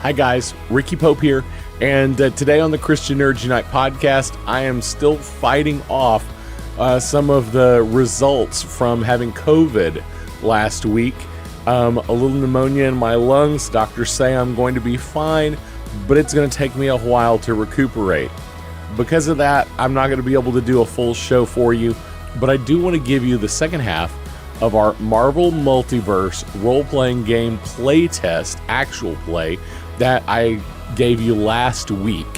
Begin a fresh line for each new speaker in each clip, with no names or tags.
Hi guys, Ricky Pope here, and today on the Christian Nerds Unite podcast, I am still fighting off some of the results from having COVID last week. A little pneumonia in my lungs. Doctors say I'm going to be fine, but it's going to take me a while to recuperate. Because of that, I'm not going to be able to do a full show for you, but I do want to give you the second half of our Marvel Multiverse role-playing game play test, actual play, that I gave you last week.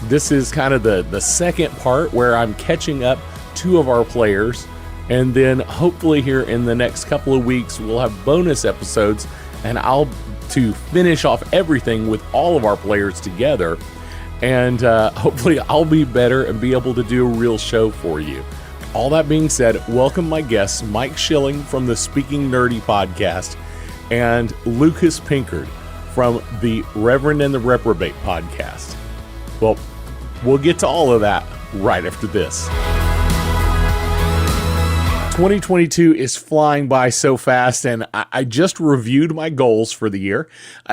This is kind of the second part where I'm catching up two of our players, and then hopefully here in the next couple of weeks we'll have bonus episodes, and I'll to finish off everything with all of our players together, and hopefully I'll be better and be able to do a real show for you. All that being said, welcome my guests, Mike Schilling from the Speaking Nerdy podcast and Lucas Pinkard from the Reverend and the Reprobate podcast. Well, we'll get to all of that right after this. 2022 is flying by so fast, and I just reviewed my goals for the year.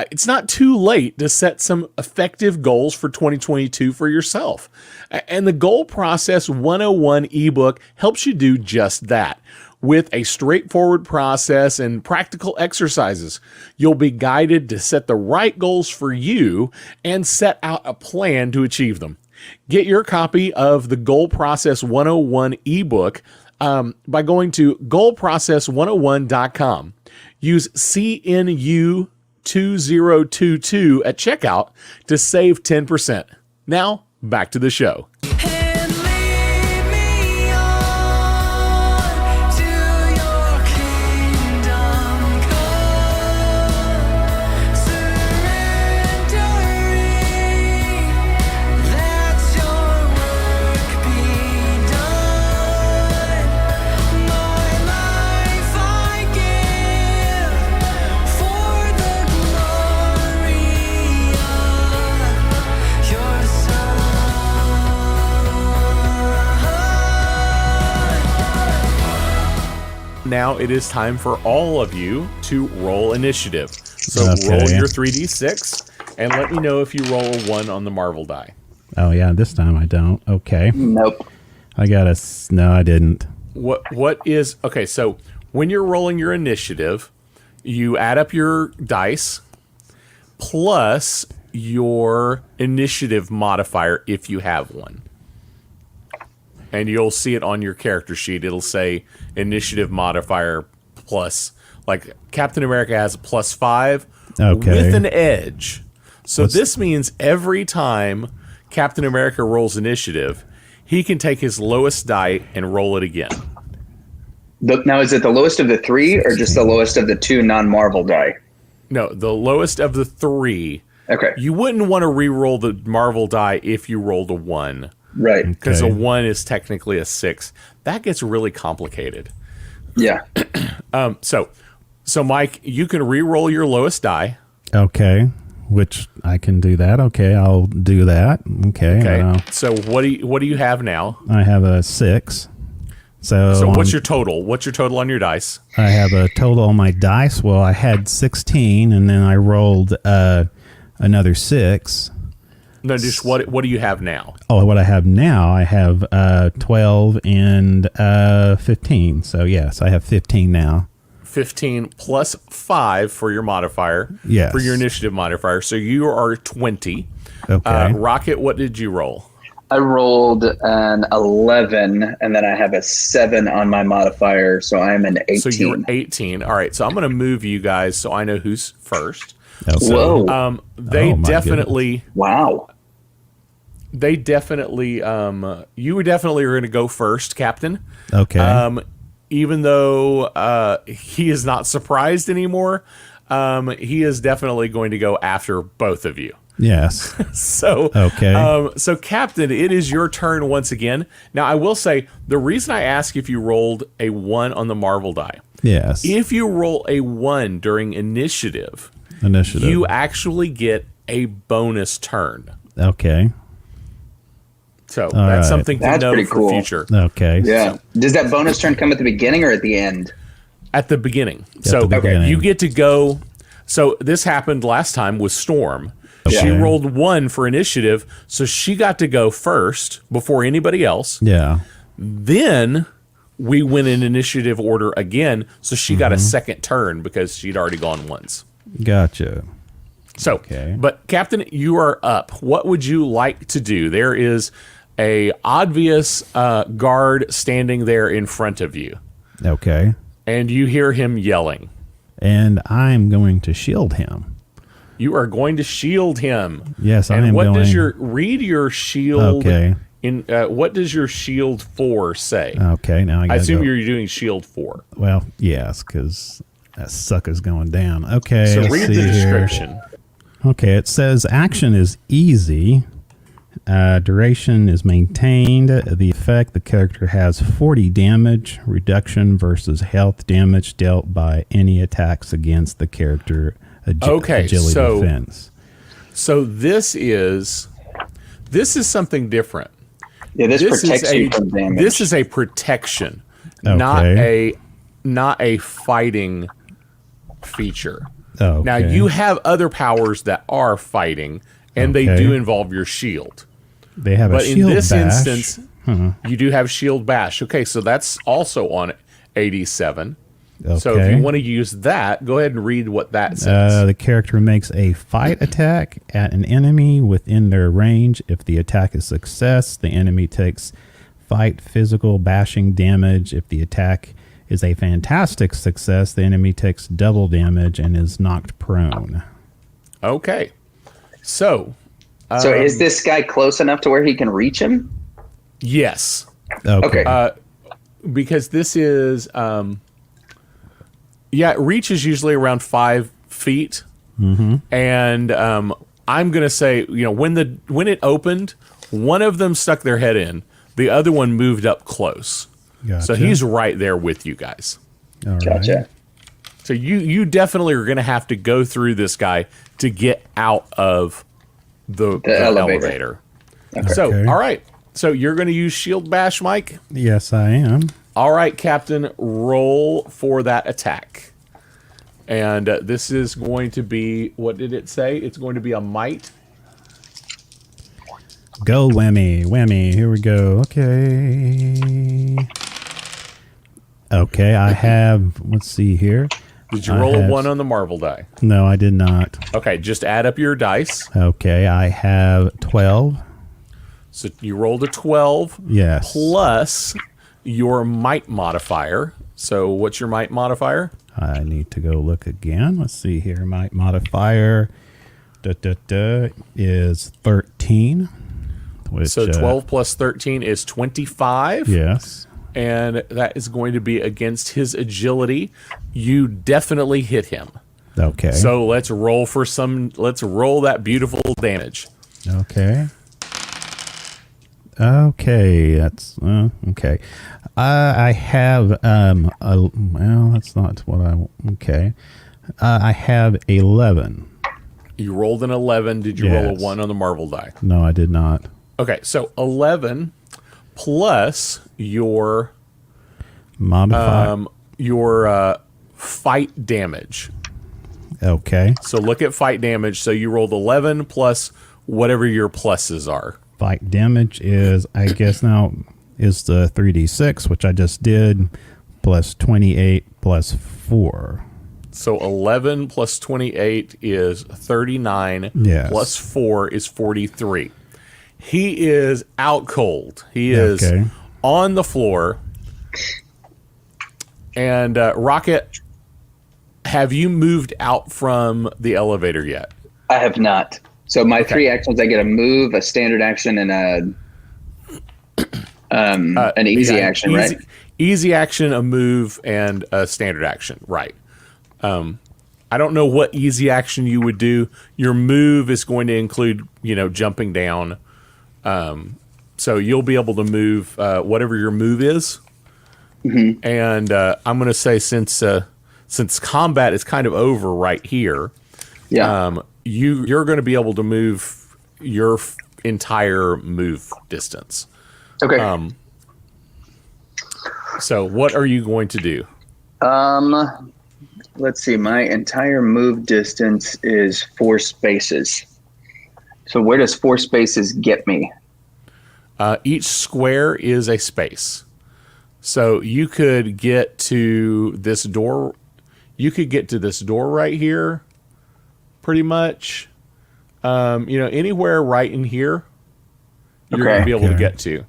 It's not too late to set some effective goals for 2022 for yourself. And the Goal Process 101 ebook helps you do just that. With a straightforward process and practical exercises, you'll be guided to set the right goals for you and set out a plan to achieve them. Get your copy of the Goal Process 101 ebook by going to goalprocess101.com. Use CNU2022 at checkout to save 10%. Now, back to the show. Now it is time for all of you to roll initiative. So roll your 3d6 and let me know if you roll a 1 on the Marvel die.
Oh yeah, this time I don't. Okay.
Nope.
I no, I didn't.
What is okay? So when you're rolling your initiative, you add up your dice plus your initiative modifier if you have one. And you'll see it on your character sheet. It'll say initiative modifier plus, like Captain America has a +5 with an edge. So this means every time Captain America rolls initiative, he can take his lowest die and roll it again.
Now, is it the lowest of the three or just the lowest of the two non-Marvel die?
No, the lowest of the three.
Okay.
You wouldn't want to re-roll the Marvel die if you rolled a 1.
Right.
Because a 1 is technically a 6. That gets really complicated.
Yeah.
So Mike, you can re-roll your lowest die.
Okay. Which I can do that. Okay, I'll do that. Okay.
So what do you have now?
I have a 6. So
what's your total? What's your total on your dice?
I have a total on my dice. Well, I had 16, and then I rolled another 6.
No, just what do you have now?
Oh, what I have now, I have 12 and 15. So yes, I have 15 now.
15 plus 5 for your modifier.
Yes.
For your initiative modifier. So you are 20.
Okay.
Rocket, what did you roll?
I rolled an 11, and then I have a 7 on my modifier, so I'm an 18.
So you're 18. All right, so I'm going to move you guys so I know who's first.
Okay.
Whoa.
They definitely...
Goodness. Wow.
They definitely... you definitely are going to go first, Captain.
Okay.
Even though he is not surprised anymore, he is definitely going to go after both of you.
Yes.
So,
okay.
So Captain, it is your turn once again. Now, I will say, the reason I ask if you rolled a 1 on the Marvel die,
yes.
If you roll a 1 during initiative, you actually get a bonus turn.
Okay.
So that's something to know
pretty
for
cool.
future.
Okay.
Yeah. Does that bonus turn come at the beginning or at the end?
At the beginning.
At the beginning.
You get to go. So this happened last time with Storm.
Okay.
She rolled 1 for initiative, so she got to go first before anybody else.
Yeah.
Then we went in initiative order again, so she got a second turn because she'd already gone once.
Gotcha.
So,
Okay.
but Captain, you are up. What would you like to do? There is a obvious guard standing there in front of you,
Okay.
and you hear him yelling.
And I'm going to shield him.
You are going to shield him.
Yes, I
and
am
what does
going-
read your shield?
Okay.
In what does your shield 4 say?
Okay, now I
I
gotta
assume
go.
you're doing shield 4.
Well, yes, because that sucker's going down. Okay,
So
let's
read
see
the
here.
description.
Okay, it says action is easy. Duration is maintained. The effect, the character has 40 damage reduction versus health damage dealt by any attacks against the character
Okay,
agility
so-
defense.
So this is something different.
Yeah, this protects you
a
from damage.
this is a protection,
Okay.
not a fighting feature.
Okay.
Now you have other powers that are fighting, and they
Okay.
do involve your shield.
They have
But
a
in
shield
this
bash.
instance, you do have shield bash. Okay, so that's also on 87. So if
Okay.
you want to use that, go ahead and read what that says.
The character makes a fight attack at an enemy within their range. If the attack is success, the enemy takes fight physical bashing damage. If the attack is a fantastic success, the enemy takes double damage and is knocked prone.
Okay, so
So is this guy close enough to where he can reach him?
yes,
Okay.
because this is reach is usually around 5 feet, and I'm gonna say when it opened, one of them stuck their head in, the other one moved up close, so
Gotcha.
he's right there with you guys.
All right.
Gotcha.
So you definitely are gonna have to go through this guy to get out of the elevator. So
Okay.
all right, so you're gonna use shield bash, Mike.
Yes, I am.
All right, Captain, roll for that attack. And this is going to be, what did it say? It's going to be a might.
Go whammy, whammy. Here we go. Okay. Okay, I have, let's see here.
Did you
I
roll a
have-
1 on the Marvel die?
No, I did not.
Okay, just add up your dice.
Okay, I have 12.
So you rolled a 12
Yes.
plus your might modifier. So what's your might modifier?
I need to go look again. Let's see here. My modifier is 13. Which,
So 12 plus 13 is 25.
Yes.
And that is going to be against his agility. You definitely hit him.
Okay.
So let's roll that beautiful damage.
Okay. Okay, that's okay. I have well, that's not what I okay. I have 11.
You rolled an 11. Did you roll a
Yes.
1 on the Marvel die?
No, I did not.
Okay, so 11 plus your
Modify.
fight damage.
Okay.
So look at fight damage. So you rolled 11 plus whatever your pluses are.
Fight damage is, I guess now, is the 3d6, which I just did, plus 28 plus 4.
So 11 plus 28 is 39.
Yes.
Plus 4 is 43. He is out cold. He is
Okay.
on the floor. And Rocket, have you moved out from the elevator yet?
I have not. So my 3 actions, I get a move, a standard action, and an easy
Yeah,
action, right?
Easy action, a move, and a standard action. Right. I don't know what easy action you would do. Your move is going to include, jumping down. So you'll be able to move whatever your move is. Mm-hmm. And I'm going to say since combat is kind of over right here,
Yeah.
you're going to be able to move your entire move distance.
Okay.
So what are you going to do?
let's see. My entire move distance is 4 spaces. So where does 4 spaces get me?
Each square is a space. So you could get to this door. You could get to this door right here, pretty much. Anywhere right in here, you're going to be able to get to.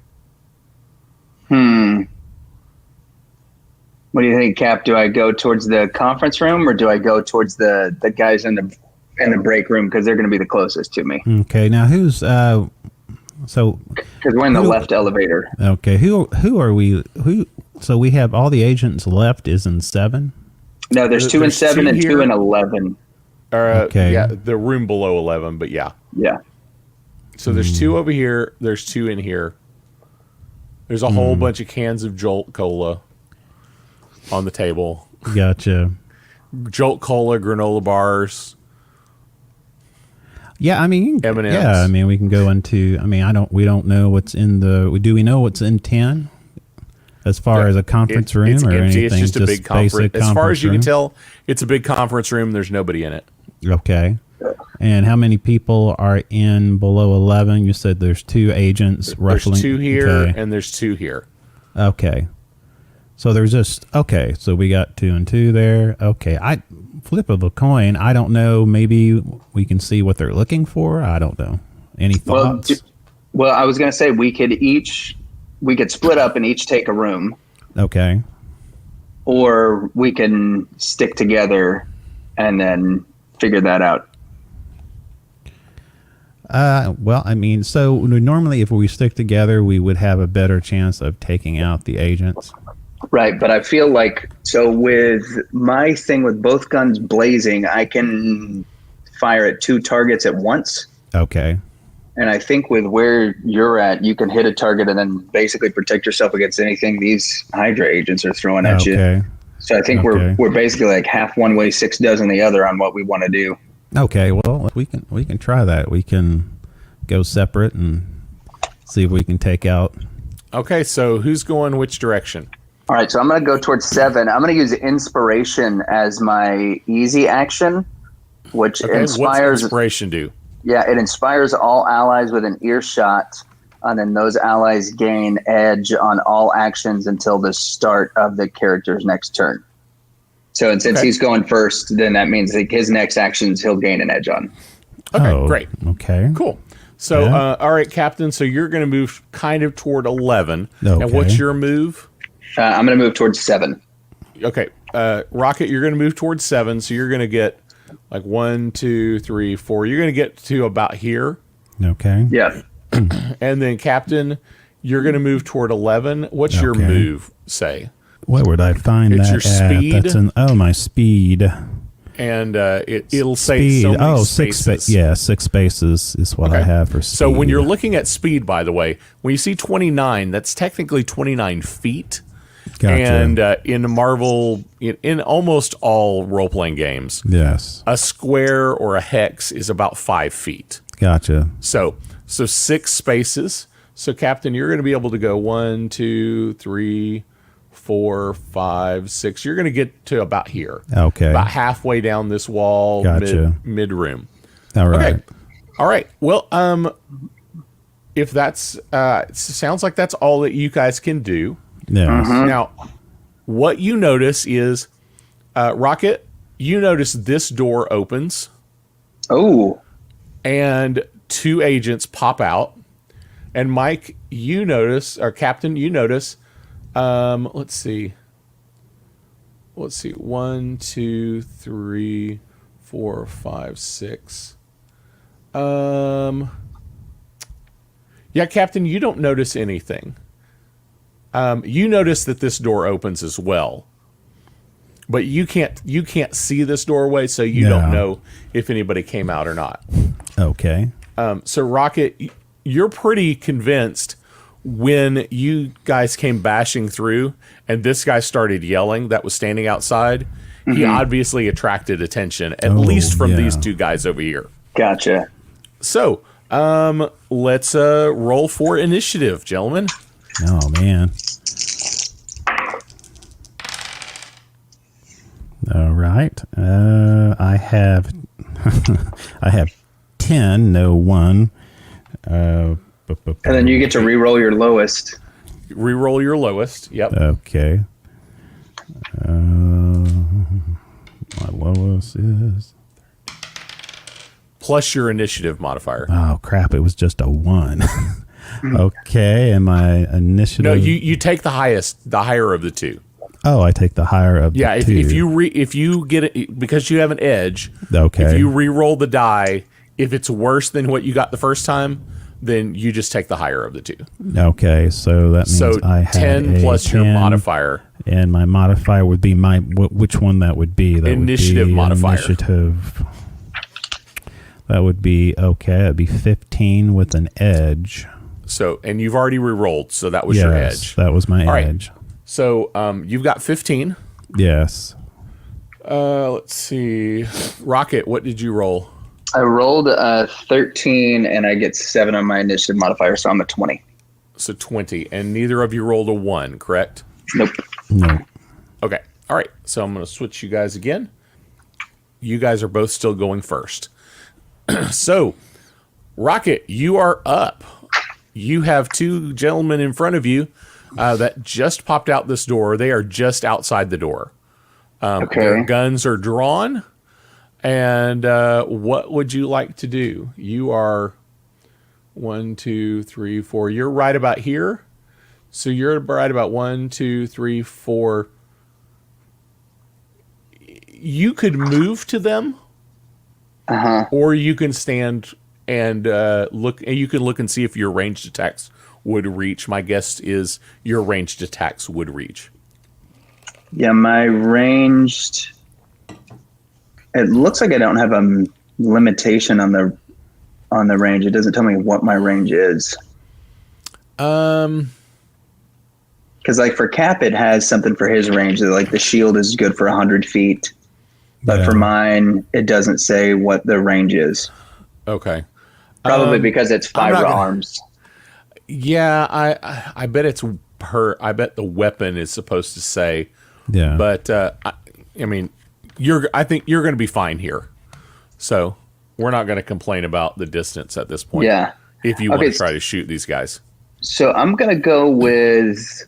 What do you think, Cap? Do I go towards the conference room, or do I go towards the guys in the break room, because they're going to be the closest to me?
Okay, now who's so?
Because we're in the left elevator.
Okay, who are we? So we have all the agents left is in 7.
No, there's 2 and 7 and 2 and 11.
Okay. Yeah, the room below 11, but yeah.
Yeah.
So there's 2 over here. There's 2 in here. There's a whole bunch of cans of Jolt Cola on the table.
Gotcha.
Jolt Cola, granola bars.
Yeah, I mean,
M&Ms.
yeah, I mean, we can go into. I mean, we don't know what's in the. Do we know what's in 10? As far as a conference room
it's
or
empty.
anything,
It's just a big conference. As far as you can tell, it's a big conference room. There's nobody in it.
Okay. And how many people are in below 11? You said there's 2 agents roughly.
There's 2 here and there's 2 here.
Okay. So there's just okay. So we got 2 and 2 there. Okay. I flip of a coin. I don't know. Maybe we can see what they're looking for. I don't know. Any thoughts?
Well, I was going to say we could split up and each take a room.
Okay.
Or we can stick together and then figure that out.
Well, I mean, so normally if we stick together, we would have a better chance of taking out the agents.
Right, but I feel like, so with my thing with both guns blazing, I can fire at 2 targets at once.
Okay.
And I think with where you're at, you can hit a target and then basically protect yourself against anything these Hydra agents are throwing at you. So I think we're basically like half one way, 6 dozen the other on what we want to do.
Okay, well, we can try that. We can go separate and see if we can take out.
Okay, so who's going which direction?
All right, so I'm going to go towards 7. I'm going to use inspiration as my easy action, which inspires.
What's inspiration do?
Yeah, it inspires all allies with an earshot, and then those allies gain edge on all actions until the start of the character's next turn. So since he's going first, then that means like his next actions he'll gain an edge on.
Okay, great.
Okay.
Cool. So, all right, Captain, so you're going to move kind of toward 11.
Okay.
And what's your move?
I'm going to move towards 7.
Okay. Rocket, you're going to move towards 7, so you're going to get like 1, 2, 3, 4. You're going to get to about here.
Okay.
Yeah.
And then, Captain, you're going to move toward 11. What's your move say?
Where would I find
It's
that
your speed.
That's my speed.
And it'll say
Speed.
so many
6
spaces.
Yeah, 6 spaces is what I have for speed.
So when you're looking at speed, by the way, when you see 29, that's technically 29 feet.
Gotcha.
And in Marvel, in almost all role-playing games,
yes,
a square or a hex is about 5 feet.
Gotcha.
So 6 spaces. So, Captain, you're going to be able to go 1, 2, 3, 4, 5, 6. You're going to get to about here.
Okay.
About halfway down this wall,
Gotcha.
mid room.
All right.
Okay. All right. Well, if that's sounds like that's all that you guys can do.
Yes.
Now, what you notice is, Rocket, you notice this door opens.
Oh.
And 2 agents pop out. And Mike, you notice, or Captain, you notice, let's see. 1, 2, 3, 4, 5, 6. Yeah, Captain, you don't notice anything. You notice that this door opens as well, but you can't see this doorway, so you don't know if anybody came out or not.
Okay.
So Rocket, you're pretty convinced when you guys came bashing through and this guy started yelling that was standing outside, he obviously attracted attention, at least from these 2 guys over here.
Gotcha.
So, let's roll for initiative, gentlemen.
Oh, man. All right. I have I have 10, no 1. And
then you get to re-roll your lowest.
Reroll your lowest. Yep.
Okay. My lowest is...
Plus your initiative modifier.
Oh, crap. It was just a 1. Okay, and my initiative...
No, you take the higher of the two.
Oh, I take the higher of
Yeah,
the two.
if you get it, because you have an edge,
Okay.
if you re-roll the die, if it's worse than what you got the first time, then you just take the higher of the two.
Okay, so that means I had
10 plus
10,
your modifier.
And my modifier would be which one that would be? That
Initiative
would be
modifier.
Initiative. That would be, okay, that'd be 15 with an edge.
So, and you've already re-rolled, so that was your edge.
That was my
All right.
edge.
So you've got 15.
Yes.
Let's see. Rocket, what did you roll?
I rolled a 13, and I get 7 on my initiative modifier, so I'm at 20.
So 20. And neither of you rolled a 1, correct?
Nope.
No.
Okay. All right. So I'm going to switch you guys again. You guys are both still going first. So, Rocket, you are up. You have 2 gentlemen in front of you that just popped out this door. They are just outside the door.
Okay.
Their guns are drawn. And what would you like to do? You are 1, 2, 3, 4. You're right about here. So you're right about 1, 2, 3, 4. You could move to them, or you can stand and look. And you can look and see if your ranged attacks would reach. My guess is your ranged attacks would reach.
Yeah, my ranged... It looks like I don't have a limitation on the range. It doesn't tell me what my range is. Because like for Cap, it has something for his range. Like the shield is good for 100 feet, but for mine, it doesn't say what the range is.
Okay.
Probably because it's firearms.
Yeah, I bet it's per. I bet the weapon is supposed to say.
Yeah.
But I mean. I think you're going to be fine here. So we're not going to complain about the distance at this point.
Yeah.
If you want to try to shoot these guys.
So I'm going to go with,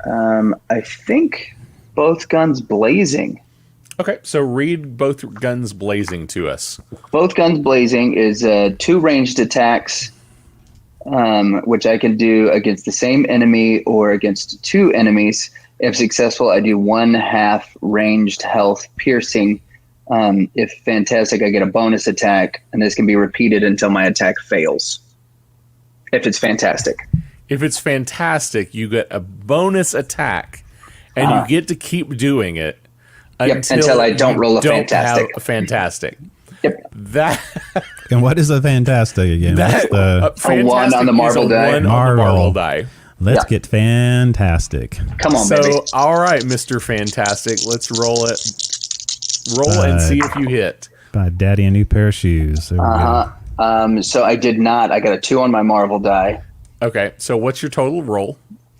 I think, both guns blazing.
Okay. So read both guns blazing to us.
Both guns blazing is 2 ranged attacks, which I can do against the same enemy or against 2 enemies. If successful, I do 1/2 ranged health piercing. If fantastic, I get a bonus attack, and this can be repeated until my attack fails. If it's fantastic.
If it's fantastic, you get a bonus attack, and you get to keep doing it
until I don't roll a fantastic.
Have a fantastic.
Yep.
And what is a fantastic again? What's the
a 1 on the marble die.
On the marble die.
Let's get fantastic.
Come on, baby.
So, all right, Mr. Fantastic. Let's roll it. Roll and see if you hit.
Buy Daddy a new pair of shoes. There we go.
So I did not. I got a 2 on my marble die.
Okay, so what's your total roll?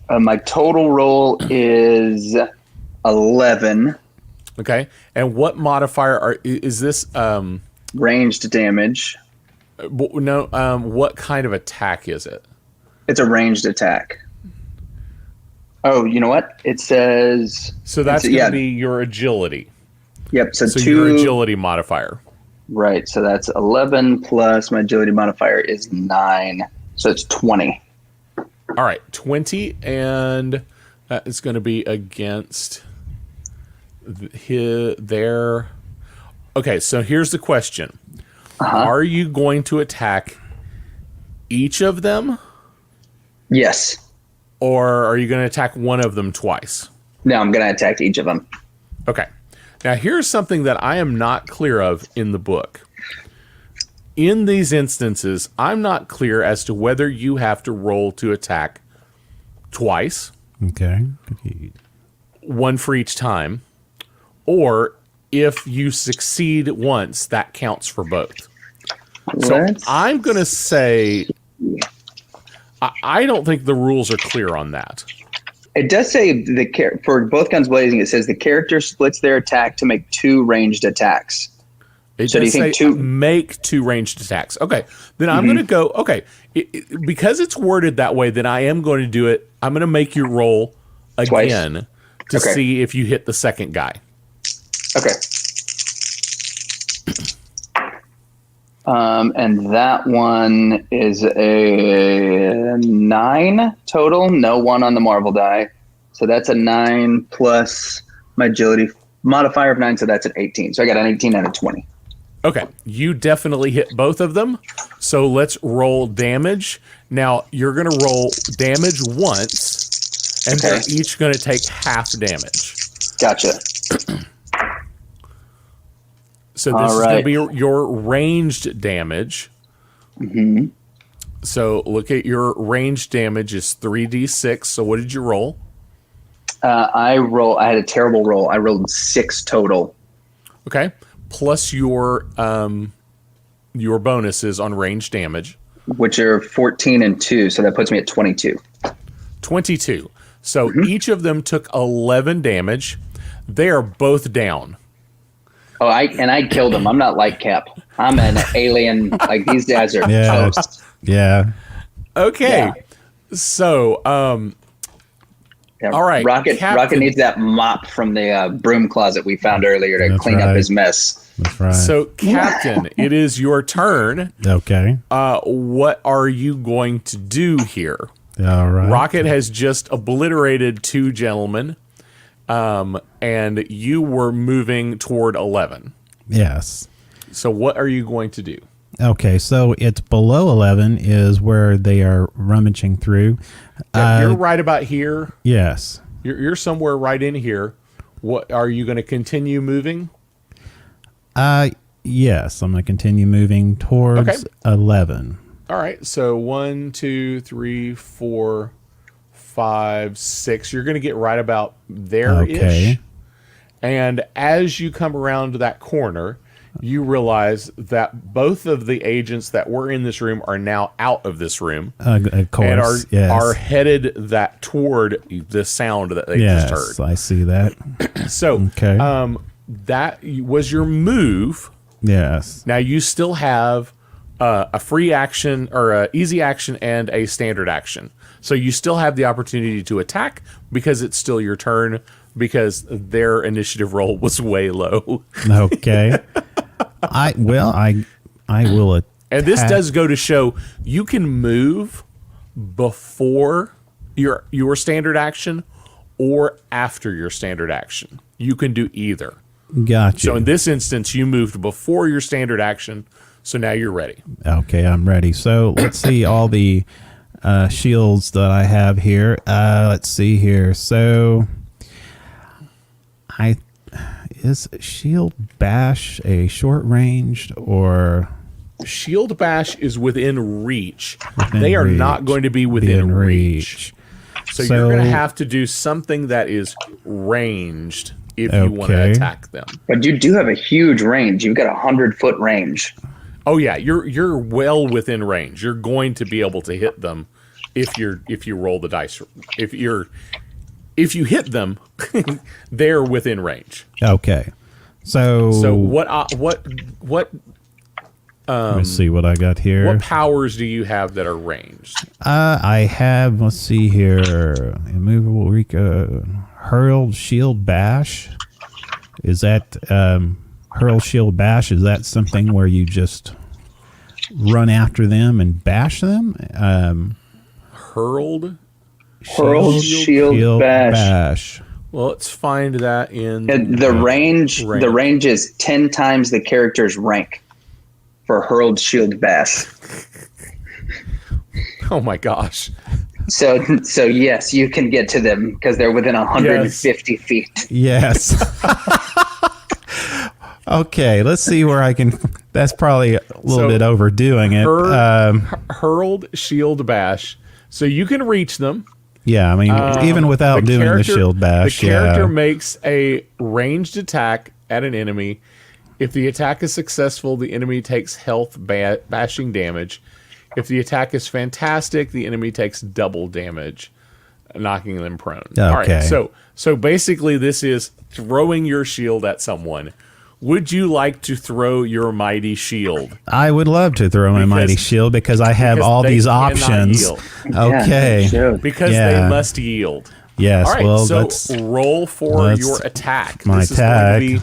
My total roll is 11.
Okay, and what modifier is this?
Ranged damage.
No, what kind of attack is it?
It's a ranged attack. Oh, you know what? It says...
So that's going to be your agility.
Yep, so 2...
your agility modifier.
Right, so that's 11 plus my agility modifier is 9. So it's 20.
All right, 20, and that is going to be against their... Okay, so here's the question. Are you going to attack each of them?
Yes.
Or are you going to attack one of them twice?
No, I'm going to attack each of them.
Okay. Now, here's something that I am not clear of in the book. In these instances, I'm not clear as to whether you have to roll to attack twice.
Okay.
1 for each time. Or if you succeed once, that counts for both. So I'm going to say... I don't think the rules are clear on that.
It does say for both guns blazing. It says the character splits their attack to make 2 ranged attacks.
It
So do
does
you
say
think
make 2 ranged attacks. Okay, then I'm going to go. Okay, because it's worded that way, then I am going to do it. I'm going to make you roll again to see if you hit the second guy.
Okay. And that one is a 9 total. No 1 on the Marvel die. So that's a 9 plus my agility modifier of 9. So that's an 18. So I got an 18 out of 20.
Okay, you definitely hit both of them. So let's roll damage. Now you're going to roll damage once, and they're each going to take half damage.
Gotcha.
So this is going to be your ranged damage.
Mm-hmm.
So look at your ranged damage is 3d6. So what did you roll?
I had a terrible roll. I rolled 6 total.
Okay. Plus your bonuses on range damage,
which are 14 and 2, so that puts me at 22.
22. So each of them took 11 damage. They are both down.
Oh, I killed them. I'm not like Cap. I'm an alien. Like these guys are toast.
Yeah.
Okay.
Yeah.
So, all right.
Rocket needs that mop from the broom closet we found earlier to clean up his mess.
That's right.
So, Captain, it is your turn.
Okay.
What are you going to do here?
All right.
Rocket has just obliterated 2 gentlemen, and you were moving toward 11.
Yes.
So, what are you going to do?
Okay, so it's below 11 is where they are rummaging through.
You're right about here.
Yes.
You're somewhere right in here. What are you going to continue moving?
Yes, I'm going to continue moving towards 11.
All right. So 1, 2, 3, 4, 5, 6. You're going to get right about there-ish.
Okay.
And as you come around that corner, you realize that both of the agents that were in this room are now out of this room.
Of course,
and are headed toward the sound that they just heard.
Yes, I see that.
So, that was your move.
Yes.
Now you still have a free action or a easy action and a standard action. So you still have the opportunity to attack because it's still your turn because their initiative roll was way low.
Okay. I will attack.
And this does go to show you can move before your standard action or after your standard action. You can do either.
Gotcha.
So in this instance, you moved before your standard action, so now you're ready.
Okay, I'm ready. So let's see all the shields that I have here. Let's see here. So is shield bash a short ranged or
shield bash is within reach. They are not going to be within reach. So you're going to have to do something that is ranged if you want to attack them.
But you do have a huge range. You've got 100-foot range.
Oh yeah, you're well within range. You're going to be able to hit them if you roll the dice. If you hit them, they're within range.
Okay. So
what
let me see what I got here.
What powers do you have that are ranged?
I have, let's see here, immovable hurled shield bash. Is that hurl shield bash? Is that something where you just run after them and bash them?
Hurled
shield bash.
Well, let's find that in
the range. The range is 10 times the character's rank for hurled shield bash.
Oh my gosh.
So yes, you can get to them because they're within 150 feet.
Yes. Okay, let's see where I can. That's probably a little bit overdoing it.
Hurled shield bash. So you can reach them.
Yeah, I mean, even without doing the shield bash.
The character makes a ranged attack at an enemy. If the attack is successful, the enemy takes health bashing damage. If the attack is fantastic, the enemy takes double damage. knocking them prone. All right. So basically, this is throwing your shield at someone. Would you like to throw your mighty shield?
I would love to throw my mighty shield because I have all these options.
Yield.
Okay.
Because they must yield.
Yes.
All right.
Well,
so roll for your attack.
My
this
attack.
Is going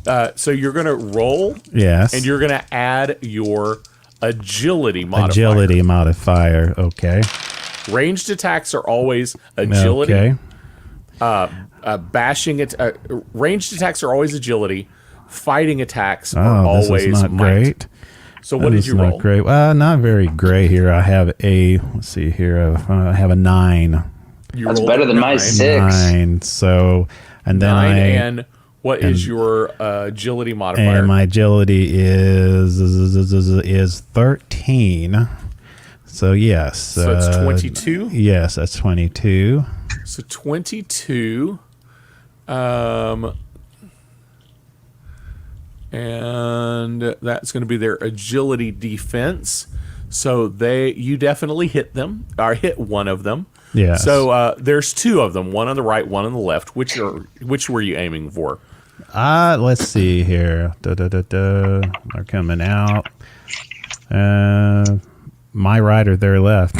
to be, so you're going to roll.
Yes.
And you're going to add your agility modifier.
Agility modifier. Okay.
Ranged attacks are always agility.
Okay.
Bashing it. Ranged attacks are always agility. Fighting attacks are
this
always
is not
might.
great.
So what did you roll?
Not great. Not very great here. I have a. Let's see here. I have a 9.
That's better than my 6.
9. So and then
9 and what is your agility modifier?
And my agility is 13. So yes.
So it's 22.
Yes, that's 22.
So 22. And that's going to be their agility defense. So you definitely hit them, or hit one of them.
Yeah.
So there's 2 of them, one on the right, one on the left. Which were you aiming for?
Let's see here. They're coming out. My right or their left.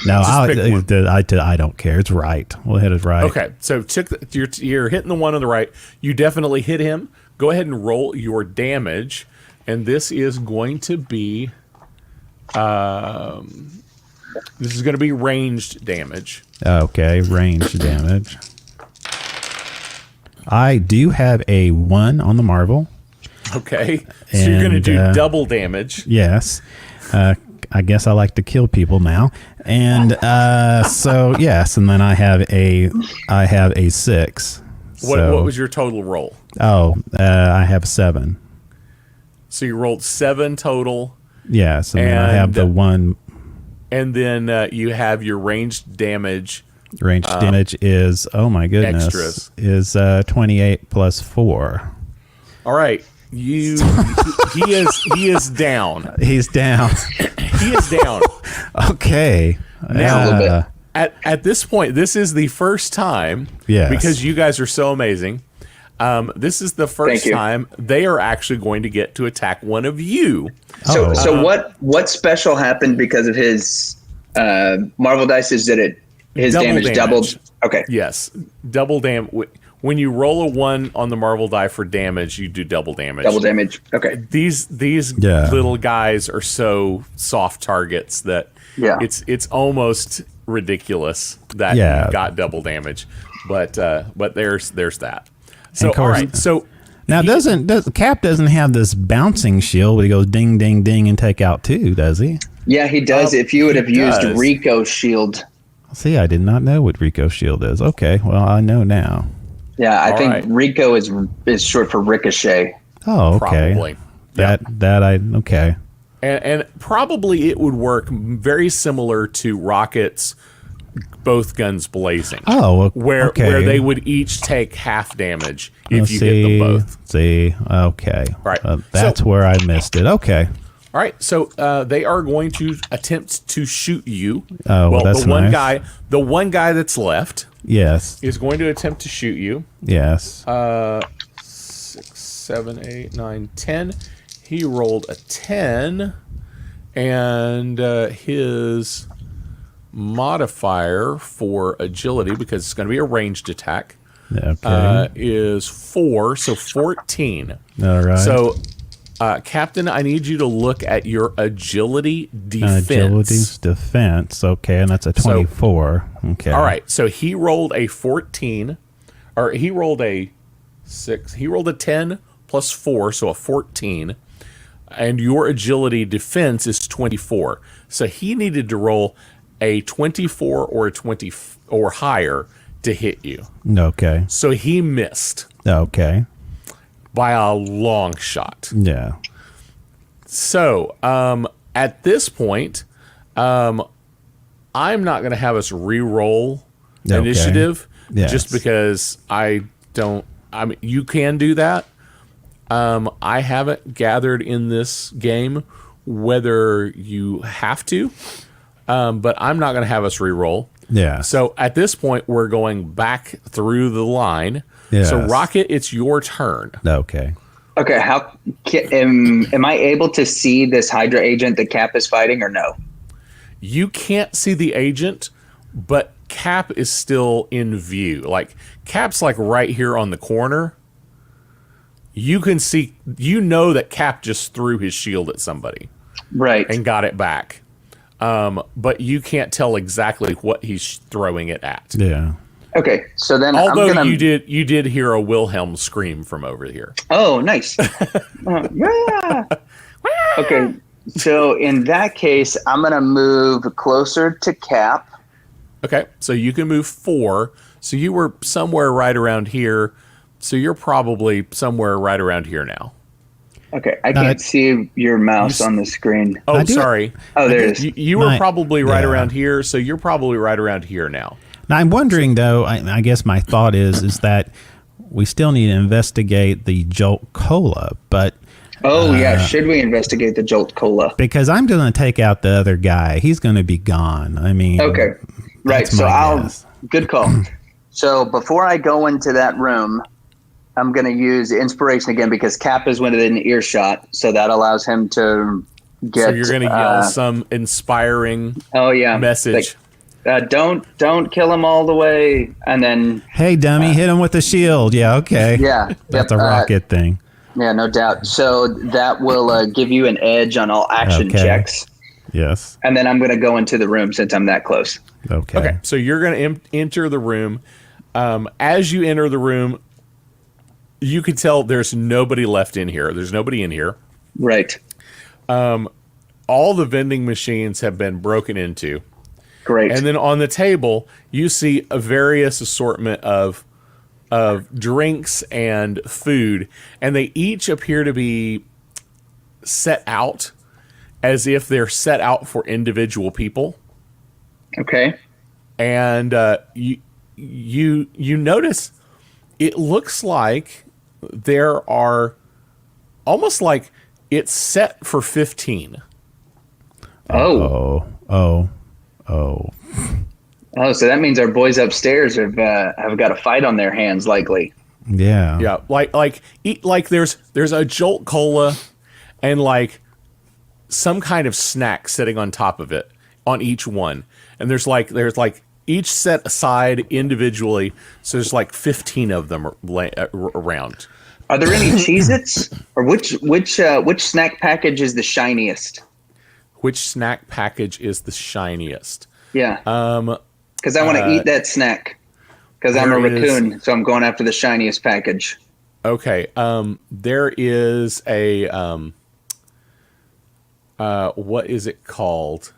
No, I don't care. It's right. We'll hit it right.
Okay, so you're hitting the one on the right. You definitely hit him. Go ahead and roll your damage, and this is going to be ranged damage.
Okay, ranged damage. I do have a 1 on the Marvel.
Okay, so you're going to do double damage.
Yes. I guess I like to kill people now. And so yes, and then I have a 6.
What was your total roll?
I have 7.
So you rolled 7 total.
Yes, and then I have the 1.
And then you have your ranged damage.
Ranged damage is, oh my goodness,
extras.
Is 28 plus 4.
All right. He is down.
He's down.
He is down.
Okay.
Now, at this point, this is the first time, because you guys are so amazing, this is the first time they are actually going to get to attack one of you.
So what special happened because of his Marvel dice? Is that his damage doubled? Okay.
Yes. Double damage. When you roll a 1 on the Marvel die for damage, you do double damage.
Double damage. Okay.
These little guys are so soft targets that it's almost ridiculous that you got double damage. But there's that. So all right. So
now Cap doesn't have this bouncing shield where he goes ding ding ding and take out 2, does he?
Yeah, he does. If you would have used Rico's shield.
See, I did not know what Rico's shield is. Okay, well I know now.
Yeah, I think Rico is short for ricochet.
Oh, okay.
Probably.
Okay.
And probably it would work very similar to Rocket's both guns blazing.
Oh,
where they would each take half damage if you hit them both.
See, okay.
Right.
That's where I missed it. Okay.
All right, so they are going to attempt to shoot you.
Oh, well, that's nice.
The one guy that's left,
yes,
is going to attempt to shoot you.
Yes.
6, 7, 8, 9, 10. He rolled a 10, and his modifier for agility, because it's going to be a ranged attack, is 4, so 14.
All right.
So. Captain, I need you to look at your agility defense.
Okay, and that's a 24. Okay.
All right, so he rolled a 14, or he rolled a 6. He rolled a 10 plus 4, so a 14. And your agility defense is 24. So he needed to roll a 24 or a 20 or higher to hit you.
Okay.
So he missed.
Okay.
By a long shot.
Yeah.
So, at this point, I'm not going to have us re-roll initiative just because you can do that. I haven't gathered in this game whether you have to, but I'm not going to have us re-roll.
Yeah.
So at this point, we're going back through the line.
Yes.
So Rocket, it's your turn.
Okay.
Okay, am I able to see this Hydra agent that Cap is fighting, or no?
You can't see the agent, but Cap is still in view. Like, Cap's like right here on the corner. You can see, that Cap just threw his shield at somebody.
Right.
And got it back. But you can't tell exactly what he's throwing it at.
Yeah.
Okay, so then
Although
I'm gonna...
you did hear a Wilhelm scream from over here.
Oh, nice. Yeah. Okay, so in that case, I'm gonna move closer to Cap.
Okay, so you can move 4. So you were somewhere right around here. So you're probably somewhere right around here now.
Okay, I can't see your mouse on the screen.
Oh, sorry.
Oh, there it is.
You were probably right around here, so you're probably right around here now.
Now, I'm wondering, though, I guess my thought is that we still need to investigate the Jolt Cola, but...
Oh, yeah, should we investigate the Jolt Cola?
Because I'm going to take out the other guy. He's going to be gone. I mean...
Okay, right, so
guess.
Good call. So before I go into that room, I'm going to use inspiration again because Cap is within earshot, so that allows him to get...
So you're going to yell some inspiring message.
Don't kill him all the way, and then...
Hey, dummy, hit him with the shield. Yeah, okay.
Yeah.
That's a rocket thing.
Yeah, no doubt. So that will give you an edge on all action checks.
Yes.
And then I'm going to go into the room since I'm that close.
Okay, so you're going to enter the room. As you enter the room, you can tell there's nobody left in here. There's nobody in here.
Right.
All the vending machines have been broken into.
Great.
And then on the table, you see a various assortment of drinks and food, and they each appear to be set out as if they're set out for individual people.
Okay.
And you notice it looks like there are almost like it's set for 15.
Oh, so that means our boys upstairs have got a fight on their hands, likely.
Yeah.
Like there's a Jolt Cola and like some kind of snack sitting on top of it on each one, and there's like each set aside individually. So there's like 15 of them around.
Are there any Cheez-Its? Or which snack package is the shiniest?
Which snack package is the shiniest?
Yeah. Because I want to eat that snack. Because I'm a raccoon, so I'm going after the shiniest package.
Okay. There is a what is it called?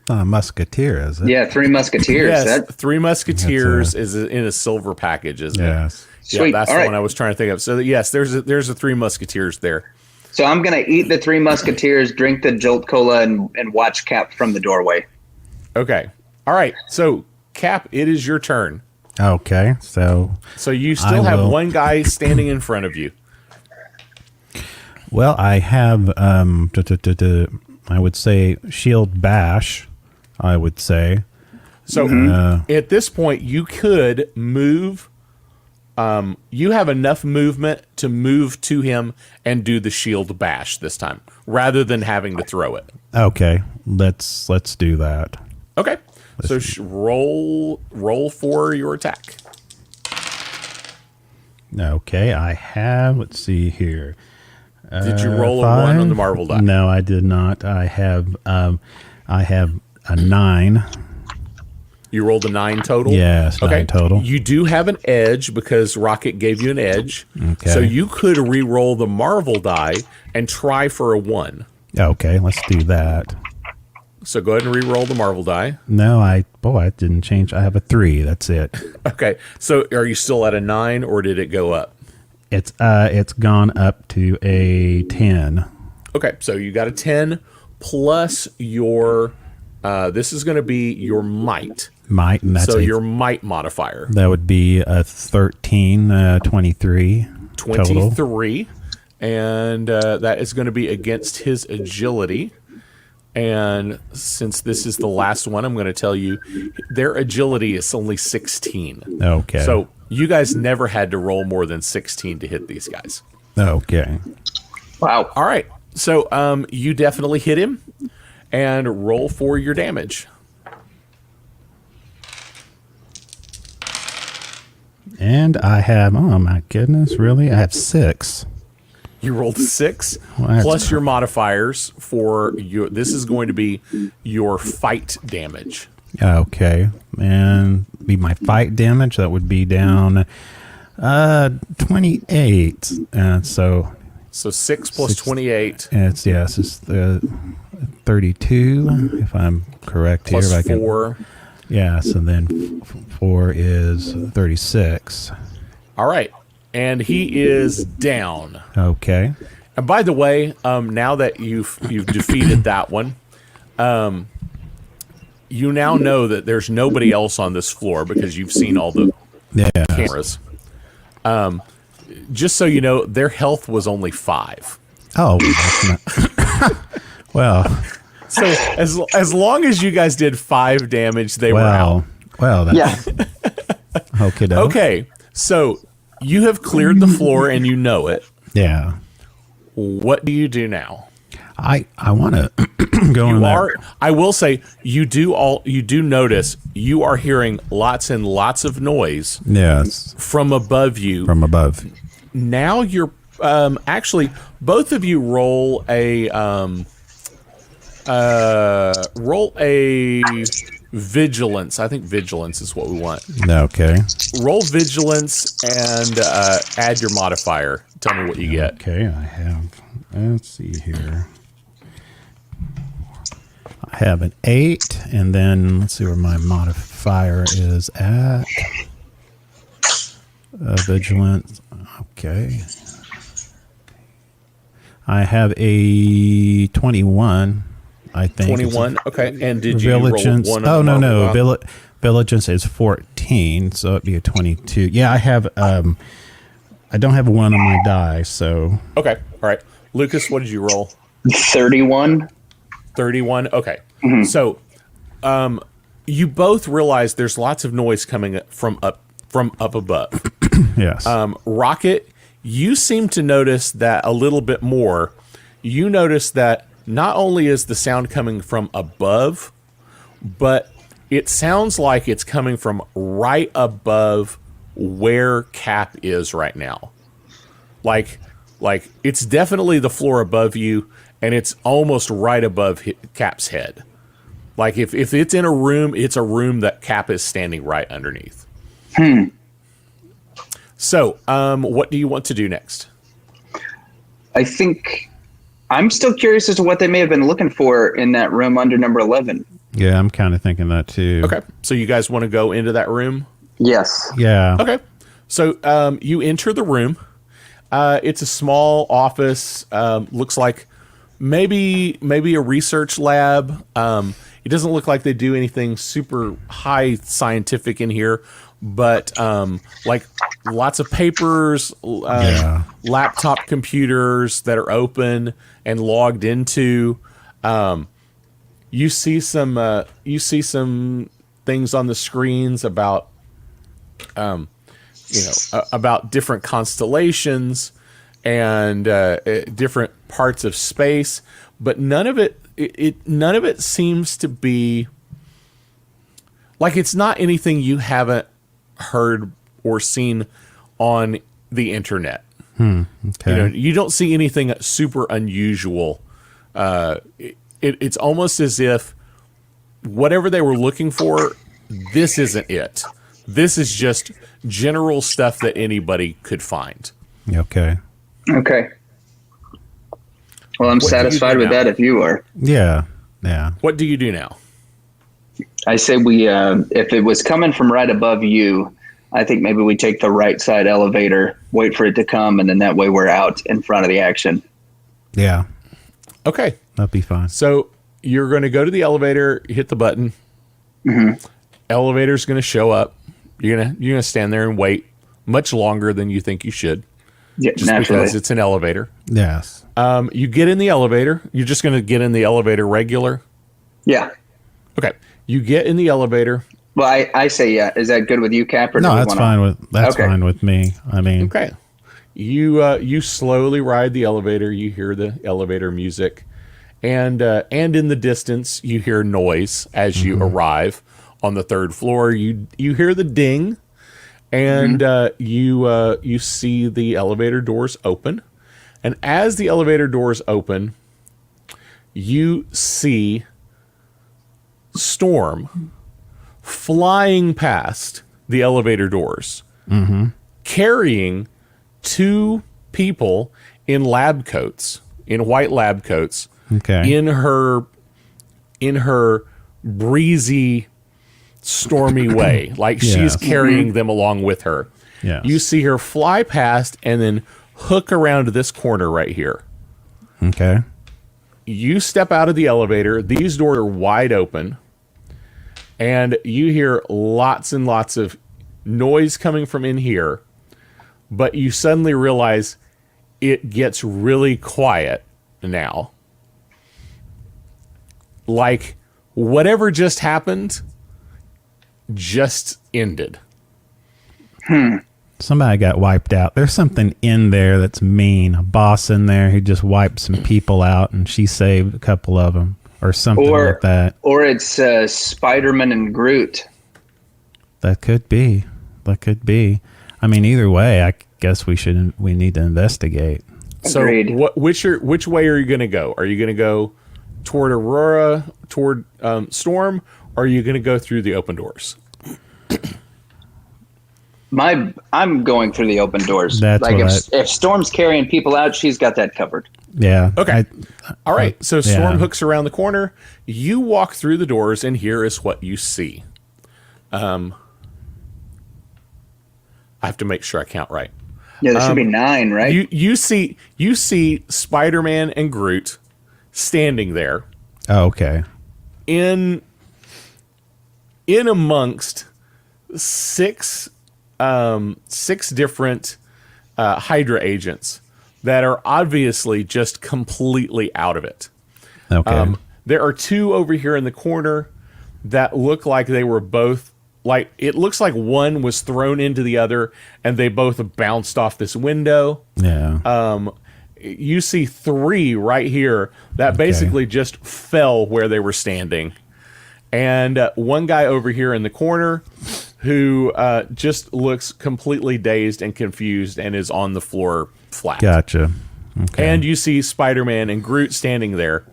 Not a Musketeer, is it?
Yeah, Three Musketeers.
Yes, Three Musketeers is in a silver package, isn't it?
Yes.
Sweet.
Yeah, that's the one I was trying to think of. So yes, there's a Three Musketeers there.
So I'm gonna eat the Three Musketeers, drink the Jolt Cola, and watch Cap from the doorway.
Okay. All right. So Cap, it is your turn.
Okay. So
you still have one guy standing in front of you.
Well, I have I would say shield bash. I would say.
So at this point, you could move. You have enough movement to move to him and do the shield bash this time, rather than having to throw it.
Okay, let's do that.
Okay, so roll for your attack.
Okay, I have. Let's see here.
Did you roll
5?
a 1 on the Marvel die?
No, I did not. I have a 9.
You rolled a 9 total?
Yes, 9 total.
You do have an edge because Rocket gave you an edge.
Okay.
So you could re-roll the Marvel die and try for a 1.
Okay, let's do that.
So go ahead and re-roll the Marvel die.
No, I didn't change. I have a 3. That's it.
Okay. So are you still at a 9 or did it go up?
It's gone up to a 10.
Okay, so you got a 10 plus your this is going to be your might.
Might, and that's
your might modifier.
That would be a 13, 23.
23. And that is going to be against his agility. And since this is the last one, I'm going to tell you their agility is only 16.
Okay.
So you guys never had to roll more than 16 to hit these guys.
Okay.
Wow.
All right. So you definitely hit him, and roll for your damage.
And I have, oh my goodness, really? I have 6.
You rolled 6
Well,
plus your modifiers for your. This is going to be your fight damage.
Okay. And be my fight damage. That would be down 28. And so
So 6 plus 28
it's, yes, it's 32, if I'm correct
plus
here. If I can,
4.
yes, and then 4 is 36.
All right. And he is down.
Okay.
And by the way, now that you've defeated that one, you now know that there's nobody else on this floor because you've seen all the
Yeah.
cameras. Just so you know, their health was only 5.
Oh, that's not, well,
So as long as you guys did 5 damage, they were out.
well, that's,
Yeah.
okay.
Okay, so you have cleared the floor and you know it.
Yeah.
What do you do now?
I want to go in there.
I will say you do notice you are hearing lots and lots of noise
Yes,
from above you.
from above.
Now you're actually both of you roll a vigilance. I think vigilance is what we want.
Okay.
Roll vigilance and add your modifier. Tell me what you get.
Okay, I have. Let's see here. I have an 8, and then let's see where my modifier is at. Vigilance. Okay. I have a 21. I think
21. Okay, and did you
Vigilance.
roll one?
Oh
of
no,
them?
no. Vigilance is 14, so it'd be a 22. Yeah, I have. I don't have a 1 on my die, so.
Okay, all right. Lucas, what did you roll?
31.
31. Okay, so you both realize there's lots of noise coming from up above.
Yes.
Rocket, you seem to notice that a little bit more. You notice that not only is the sound coming from above, but it sounds like it's coming from right above where Cap is right now. Like it's definitely the floor above you, and it's almost right above Cap's head. Like if it's in a room, it's a room that Cap is standing right underneath. So, what do you want to do next?
I think I'm still curious as to what they may have been looking for in that room under number 11.
Yeah, I'm kind of thinking that too.
Okay, so you guys want to go into that room?
Yes.
Yeah.
Okay, so you enter the room. It's a small office. Looks like maybe a research lab. It doesn't look like they do anything super high scientific in here, but like lots of papers, laptop computers that are open and logged into. You see some things on the screens about about different constellations and different parts of space, but none of it seems to be like it's not anything you haven't heard or seen on the internet.
Okay.
You don't see anything super unusual. It's almost as if whatever they were looking for, this isn't it. This is just general stuff that anybody could find.
Okay.
Okay. Well, I'm satisfied with that if you are.
Yeah. Yeah.
What do you do now?
I say we, if it was coming from right above you, I think maybe we take the right side elevator, wait for it to come, and then that way we're out in front of the action.
Yeah.
Okay.
That'd be fine.
So you're going to go to the elevator, hit the button. Elevator's going to show up. You're gonna stand there and wait much longer than you think you should,
Yeah,
just
naturally.
because it's an elevator.
Yes.
You get in the elevator. You're just going to get in the elevator regular.
Yeah.
Okay. You get in the elevator.
Well, I say yeah. Is that good with you, Cap? Or
No, that's fine with me. I mean,
Okay. You slowly ride the elevator. You hear the elevator music, and in the distance you hear noise as you arrive on the third floor. You hear the ding, and you see the elevator doors open, and as the elevator doors open, you see Storm flying past the elevator doors, carrying two people in lab coats, in white lab coats, in her breezy, stormy way, like she's carrying them along with her.
Yes.
You see her fly past and then hook around this corner right here.
Okay.
You step out of the elevator. These doors are wide open, and you hear lots and lots of noise coming from in here, but you suddenly realize it gets really quiet now. Like whatever just happened just ended.
Somebody got wiped out. There's something in there that's mean. A boss in there who just wiped some people out, and she saved a couple of them, or something like that.
Or it's Spider-Man and Groot.
That could be. I mean, either way, I guess we need to investigate.
So,
Agreed.
which way are you going to go? Are you going to go toward Aurora, toward Storm, or are you going to go through the open doors?
I'm going through the open doors.
That's
like
what
if Storm's carrying people out, she's got that covered.
Yeah.
Okay. All right. So Storm
yeah.
hooks around the corner. You walk through the doors, and here is what you see. I have to make sure I count right.
Yeah, there should be 9, right?
You see Spider-Man and Groot standing there
Oh, okay.
in amongst six different Hydra agents that are obviously just completely out of it.
Okay.
There are 2 over here in the corner that look like they were both, like, it looks like one was thrown into the other and they both bounced off this window.
yeah.
You see 3 right here that basically just fell where they were standing. And one guy over here in the corner who just looks completely dazed and confused and is on the floor flat.
Gotcha. Okay.
And you see Spider-Man and Groot standing there.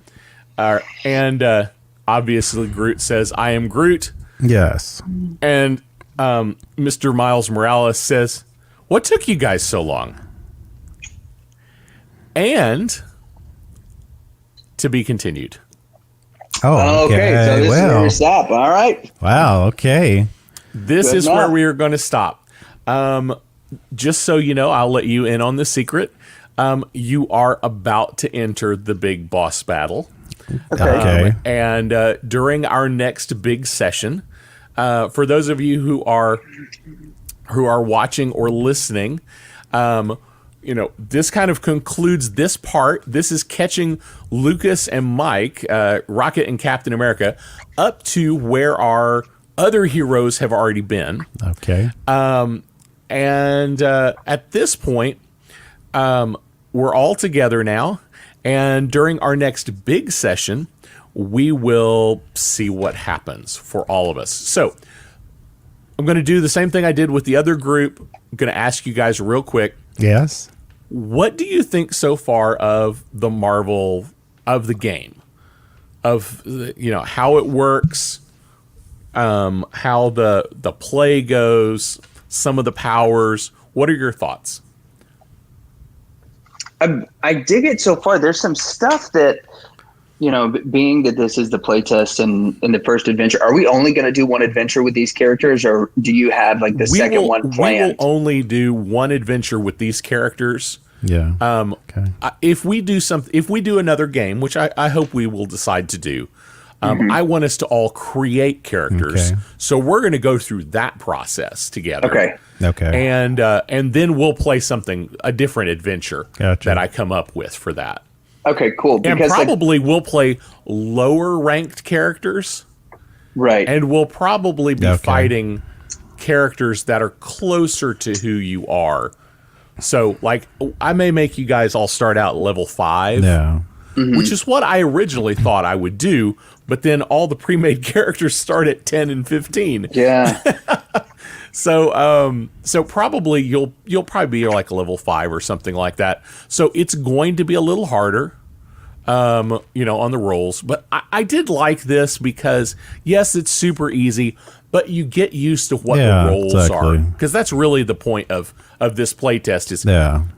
And obviously Groot says, "I am Groot."
Yes.
And Mr. Miles Morales says, "What took you guys so long?" And to be continued.
Oh,
okay. So this is where we stop. All right.
Wow. Okay.
This
Good
is
enough.
where we are going to stop. Just so you know, I'll let you in on the secret. You are about to enter the big boss battle.
Okay.
And during our next big session, for those of you who are watching or listening, this kind of concludes this part. This is catching Lucas and Mike, Rocket and Captain America, up to where our other heroes have already been.
Okay.
And at this point, we're all together now. And during our next big session, we will see what happens for all of us. So I'm going to do the same thing I did with the other group. I'm going to ask you guys real quick.
Yes.
What do you think so far of the Marvel, of the game? Of, how it works, how the play goes, some of the powers. What are your thoughts?
I dig it so far. There's some stuff that, being that this is the playtest and in the first adventure, are we only going to do one adventure with these characters, or do you have like the second one planned?
We will only do one adventure with these characters.
Yeah. Okay.
If we do another game, which I hope we will decide to do, I want us to all create characters.
Okay.
So we're going to go through that process together.
Okay.
Okay.
And then we'll play a different adventure
Gotcha.
that I come up with for that.
Okay, cool.
And
Because
probably we'll play lower ranked characters.
right.
And we'll probably be fighting characters that are closer to who you are. So, like, I may make you guys all start out at level 5.
Yeah.
Which is what I originally thought I would do, but then all the pre-made characters start at 10 and 15.
Yeah.
So probably you'll probably be like a level 5 or something like that. So it's going to be a little harder, on the rolls. But I did like this because yes, it's super easy, but you get used to what the rolls are, because that's really the point of this playtest is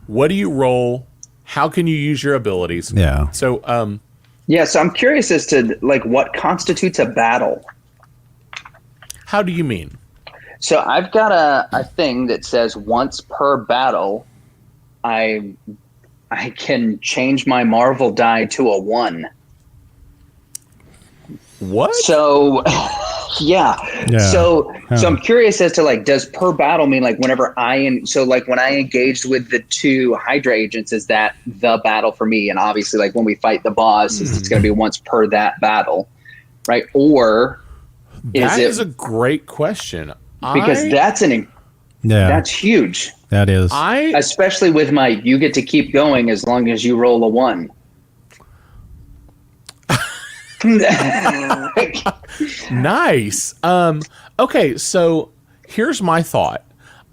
what do you roll? How can you use your abilities?
Yeah.
So,
So I'm curious as to like what constitutes a battle.
how do you mean?
So I've got a thing that says once per battle, I can change my Marvel die to a 1.
What?
So yeah. So I'm curious as to like, does per battle mean like whenever when I engaged with the 2 Hydra agents, is that the battle for me? And obviously like when we fight the boss, it's going to be once per that battle, right? Or
that is a great question.
Because that's huge.
That is.
Especially with you get to keep going as long as you roll a 1.
Nice. Okay, so here's my thought.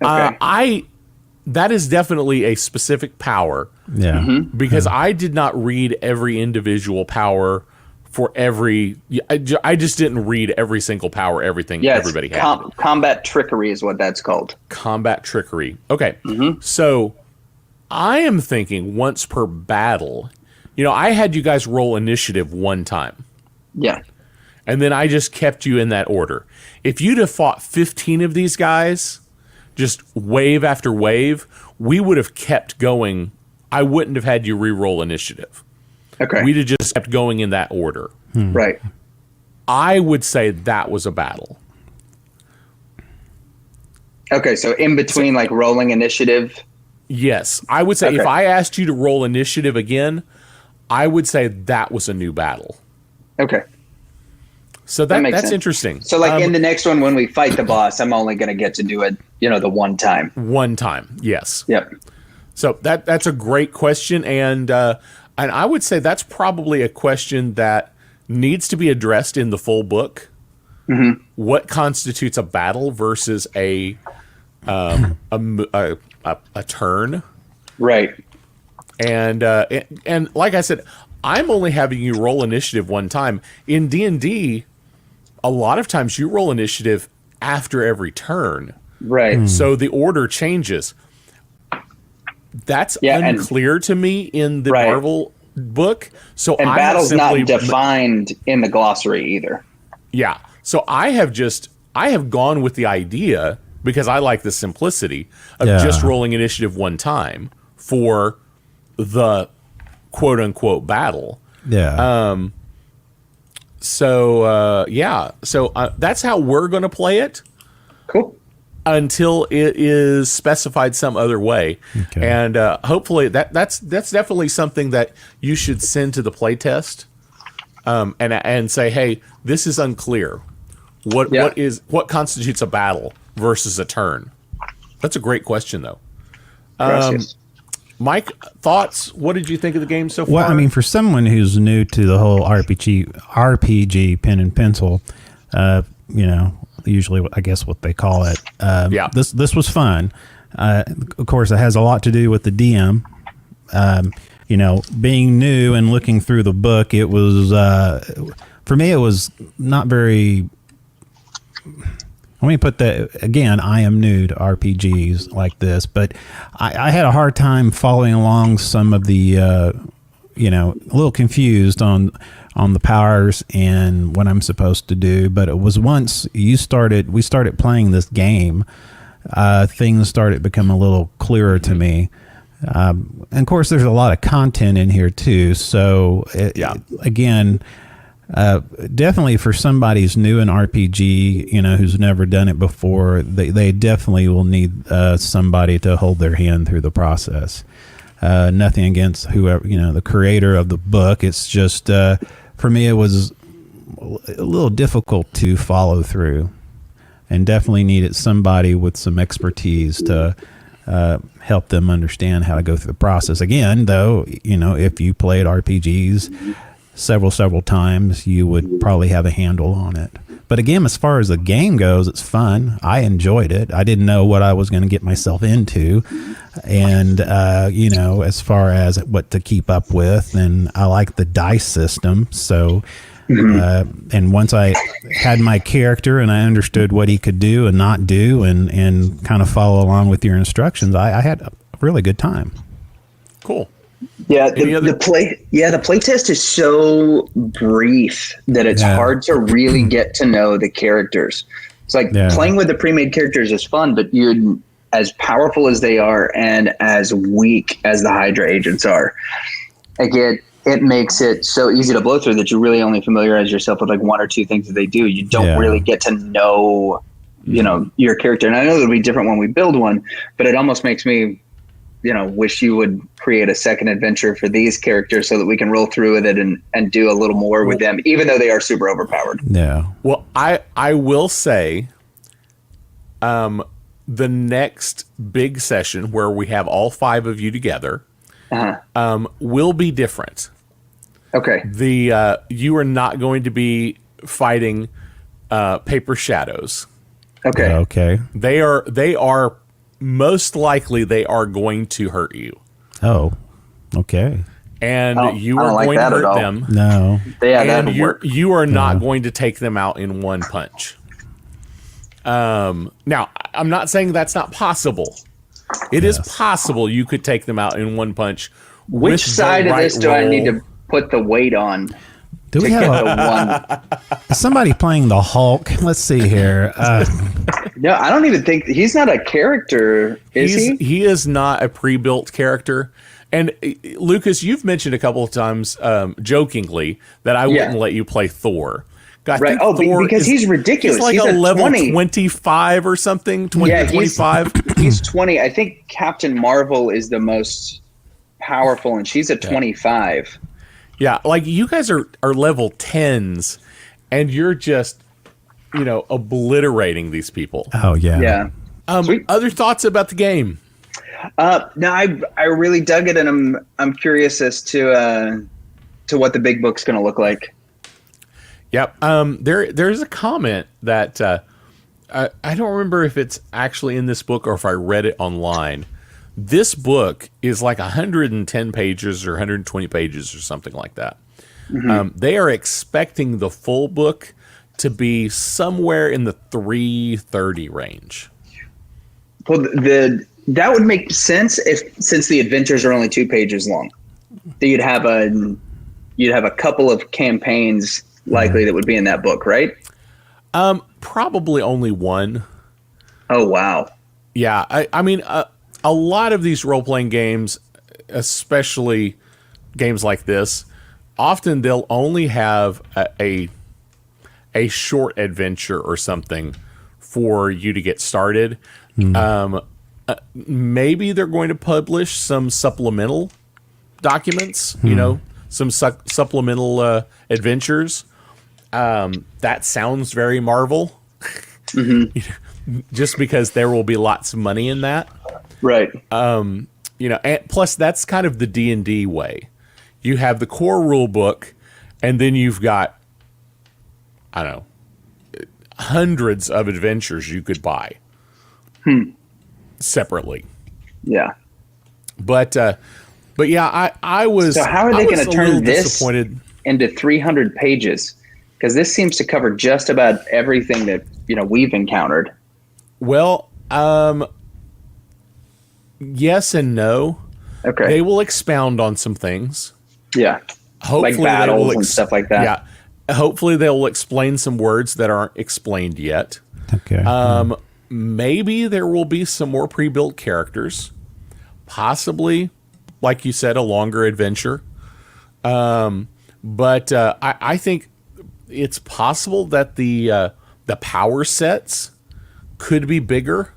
That is definitely a specific power.
Yeah.
Because I did not read every individual power for every. I just didn't read every single power, everything everybody had.
Combat trickery is what that's called.
Combat trickery. Okay. So I am thinking once per battle. I had you guys roll initiative one time.
Yeah.
And then I just kept you in that order. If you'd have fought 15 of these guys, just wave after wave, we would have kept going. I wouldn't have had you re-roll initiative.
Okay.
We'd have just kept going in that order.
Right.
I would say that was a battle.
Okay, so in between like rolling initiative?
Yes. I would say if I asked you to roll initiative again, I would say that was a new battle.
Okay.
So that's sense. Interesting.
So like in the next one, when we fight the boss, I'm only going to get to do it, the one time.
One time. Yes.
Yep.
So that's a great question. And I would say that's probably a question that needs to be addressed in the full book. What constitutes a battle versus a turn?
Right.
And like I said, I'm only having you roll initiative one time. In D&D, a lot of times you roll initiative after every turn.
Right.
So the order changes. That's unclear to me in the Marvel book. So
and battle's not defined in the glossary either.
Yeah. So I have gone with the idea, because I like the simplicity of just rolling initiative one time for the quote unquote battle.
Yeah.
So that's how we're going to play it.
Cool.
Until it is specified some other way. Okay. And hopefully that's definitely something that you should send to the playtest, and say, hey, this is unclear. What constitutes a battle versus a turn? That's a great question, though. Mike, thoughts? What did you think of the game so far?
Well, I mean, for someone who's new to the whole RPG pen and pencil, usually I guess what they call it. This was fun. Of course, it has a lot to do with the DM. Being new and looking through the book, it was for me. It was not very. Let me put that again. I am new to RPGs like this, but I had a hard time following along some of the, a little confused on the powers and what I'm supposed to do. But it was once we started playing this game, things started becoming a little clearer to me. And of course, there's a lot of content in here too. So again. Definitely for somebody who's new in RPG, who's never done it before, they definitely will need somebody to hold their hand through the process. Nothing against whoever, the creator of the book. It's just, for me, it was a little difficult to follow through, and definitely needed somebody with some expertise to help them understand how to go through the process. Again, though, if you played RPGs several times, you would probably have a handle on it. But again, as far as the game goes, it's fun. I enjoyed it. I didn't know what I was going to get myself into. And, as far as what to keep up with, and I like the dice system. So, and once I had my character and I understood what he could do and not do, and kind of follow along with your instructions, I had a really good time.
Cool.
Yeah, the play test is so brief that it's hard to really get to know the characters. It's like playing with the pre-made characters is fun, but you're as powerful as they are and as weak as the Hydra agents are. Again, it makes it so easy to blow through that you really only familiarize yourself with like one or two things that they do. You don't really get to know, your character. And I know it'll be different when we build one, but it almost makes me wish you would create a second adventure for these characters so that we can roll through with it and do a little more with them, even though they are super overpowered.
Yeah.
Well, I will say, the next big session where we have all 5 of you together, will be different.
Okay.
You are not going to be fighting, paper shadows.
Okay.
Okay.
They are most likely they are going to hurt you.
Oh, okay.
And you are going to hurt them.
No.
And you are not going to take them out in one punch. Now, I'm not saying that's not possible. It is possible you could take them out in one punch.
Which side of this do I need to put the weight on?
Do we have somebody playing the Hulk? Let's see here.
No, I don't even think he's not a character. Is he?
He is not a pre-built character. And Lucas, you've mentioned a couple of times, jokingly, that I wouldn't let you play Thor.
Right. Oh, because he's ridiculous.
He's like a level 25 or something. 25.
He's 20. I think Captain Marvel is the most powerful, and she's a 25.
Yeah, like you guys are level 10s, and you're just, obliterating these people.
Oh, yeah.
Yeah.
Other thoughts about the game?
No, I really dug it, and I'm curious as to what the big book's going to look like.
Yep. There's a comment that I don't remember if it's actually in this book or if I read it online. This book is like 110 pages or 120 pages or something like that. Mm-hmm. They are expecting the full book to be somewhere in the 330 range.
Well, that would make sense since the adventures are only 2 pages long. You'd have a couple of campaigns likely that would be in that book, right?
Probably only one.
Oh, wow.
Yeah. I mean, a lot of these role-playing games, especially games like this, often they'll only have a short adventure or something for you to get started. Maybe they're going to publish some supplemental documents, some supplemental adventures. That sounds very Marvel. Mm-hmm. Just because there will be lots of money in that.
Right.
And plus that's kind of the D&D way. You have the core rule book, and then you've got, I don't know, hundreds of adventures you could buy separately.
Yeah.
But yeah, I was.
So how are they going to turn this
disappointed
into 300 pages? Because this seems to cover just about everything that we've encountered.
Well, yes and no.
Okay.
They will expound on some things.
Yeah.
Hopefully
like battles and stuff like that.
Yeah. Hopefully they'll explain some words that aren't explained yet.
Okay.
Maybe there will be some more pre-built characters. Possibly, like you said, a longer adventure. But I think it's possible that the power sets could be bigger.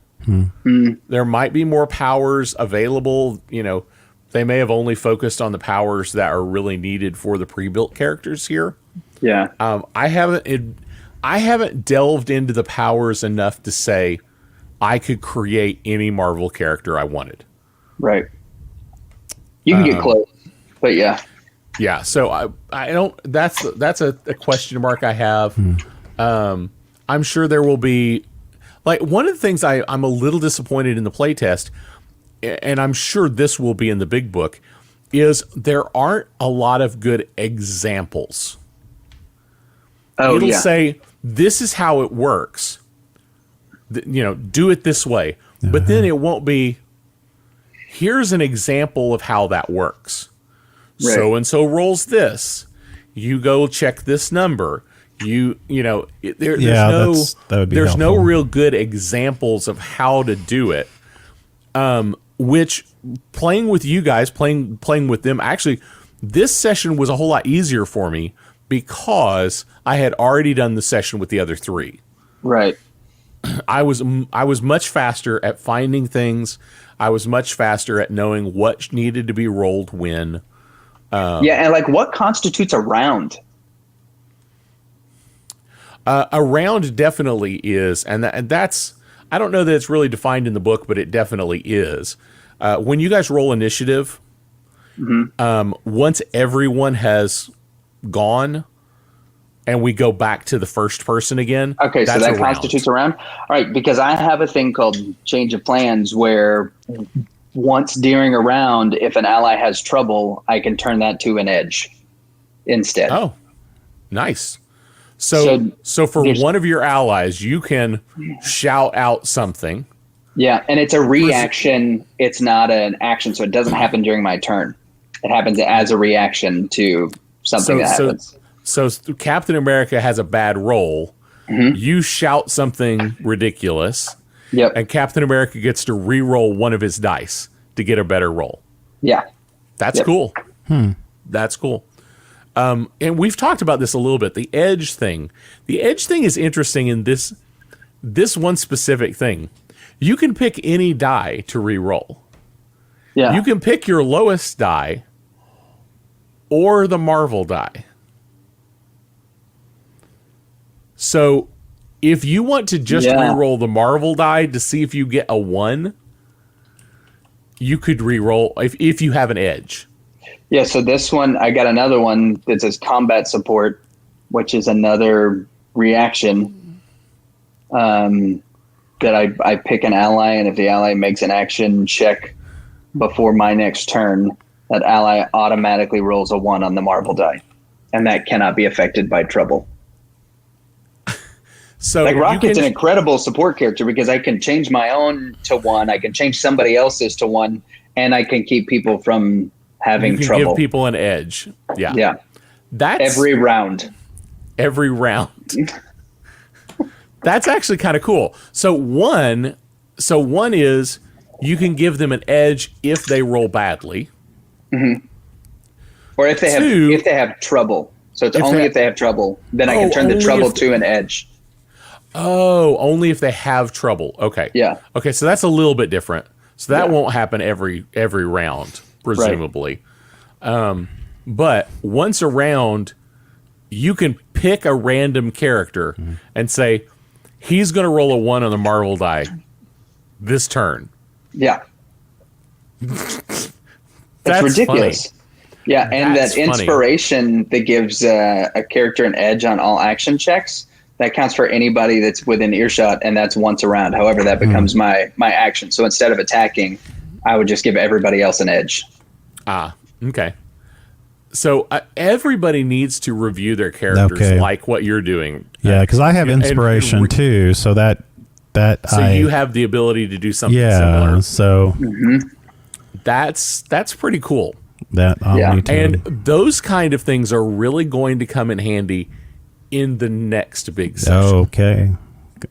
There might be more powers available, only focused on the powers that are really needed for the pre-built characters here.
Yeah.
I haven't delved into the powers enough to say I could create any Marvel character I wanted.
Right. You can get close, but yeah.
Yeah, so I don't. That's a question mark I have. I'm sure there will be, like, one of the things I'm a little disappointed in the playtest, and I'm sure this will be in the big book, is there aren't a lot of good examples. It'll say, this is how it works. Do it this way. But then it won't be, here's an example of how that works. Right. So-and-so rolls this. You go check this number. There's no real good examples of how to do it. Which, playing with you guys, playing with them, actually, this session was a whole lot easier for me because I had already done the session with the other three.
Right.
I was much faster at finding things. I was much faster at knowing what needed to be rolled when.
And like, what constitutes a round?
A round definitely is, and that's, I don't know that it's really defined in the book, but it definitely is. When you guys roll initiative, once everyone has gone and we go back to the first person again.
Okay, so that constitutes a round? All right, because I have a thing called change of plans where once during a round, if an ally has trouble, I can turn that to an edge instead.
Oh, nice. So for one of your allies, you can shout out something.
Yeah, and it's a reaction. It's not an action, so it doesn't happen during my turn. It happens as a reaction to something that happens.
So Captain America has a bad roll. You shout something ridiculous.
Yep.
And Captain America gets to re-roll one of his dice to get a better roll.
Yeah.
That's cool. That's cool. And we've talked about this a little bit. The edge thing. The edge thing is interesting in this one specific thing. You can pick any die to re-roll.
Yeah.
You can pick your lowest die or the Marvel die. So if you want to just re-roll the Marvel die to see if you get a 1, you could re-roll if you have an edge.
Yeah, so this one, I got another one that says combat support, which is another reaction that I pick an ally, and if the ally makes an action check before my next turn, that ally automatically rolls a 1 on the Marvel die, and that cannot be affected by trouble.
So
like Rocket's an incredible support character because I can change my own to 1, I can change somebody else's to 1, and I can keep people from having trouble.
Give people an edge. Yeah.
Yeah.
That's
every round.
Every round. That's actually kind of cool. So one is you can give them an edge if they roll badly.
Or if they have trouble. So it's only if they have trouble, then I can turn the trouble to an edge.
Oh, only if they have trouble. Okay.
Yeah.
Okay, so that's a little bit different. So that won't happen every round, presumably. Right. But once a round, you can pick a random character and say, he's going to roll a 1 on the Marvel die this turn.
Yeah. That's ridiculous. Funny. Yeah, and that's that inspiration that gives a character an edge on all action checks, that counts for anybody that's within earshot, and that's once a round. However, that becomes my action. So instead of attacking, I would just give everybody else an edge.
Ah, okay. So everybody needs to review their characters like what you're doing.
Yeah, because I have inspiration too, so that
you have the ability to do something similar.
So
that's pretty cool.
And
those kind of things are really going to come in handy in the next big session.
Okay.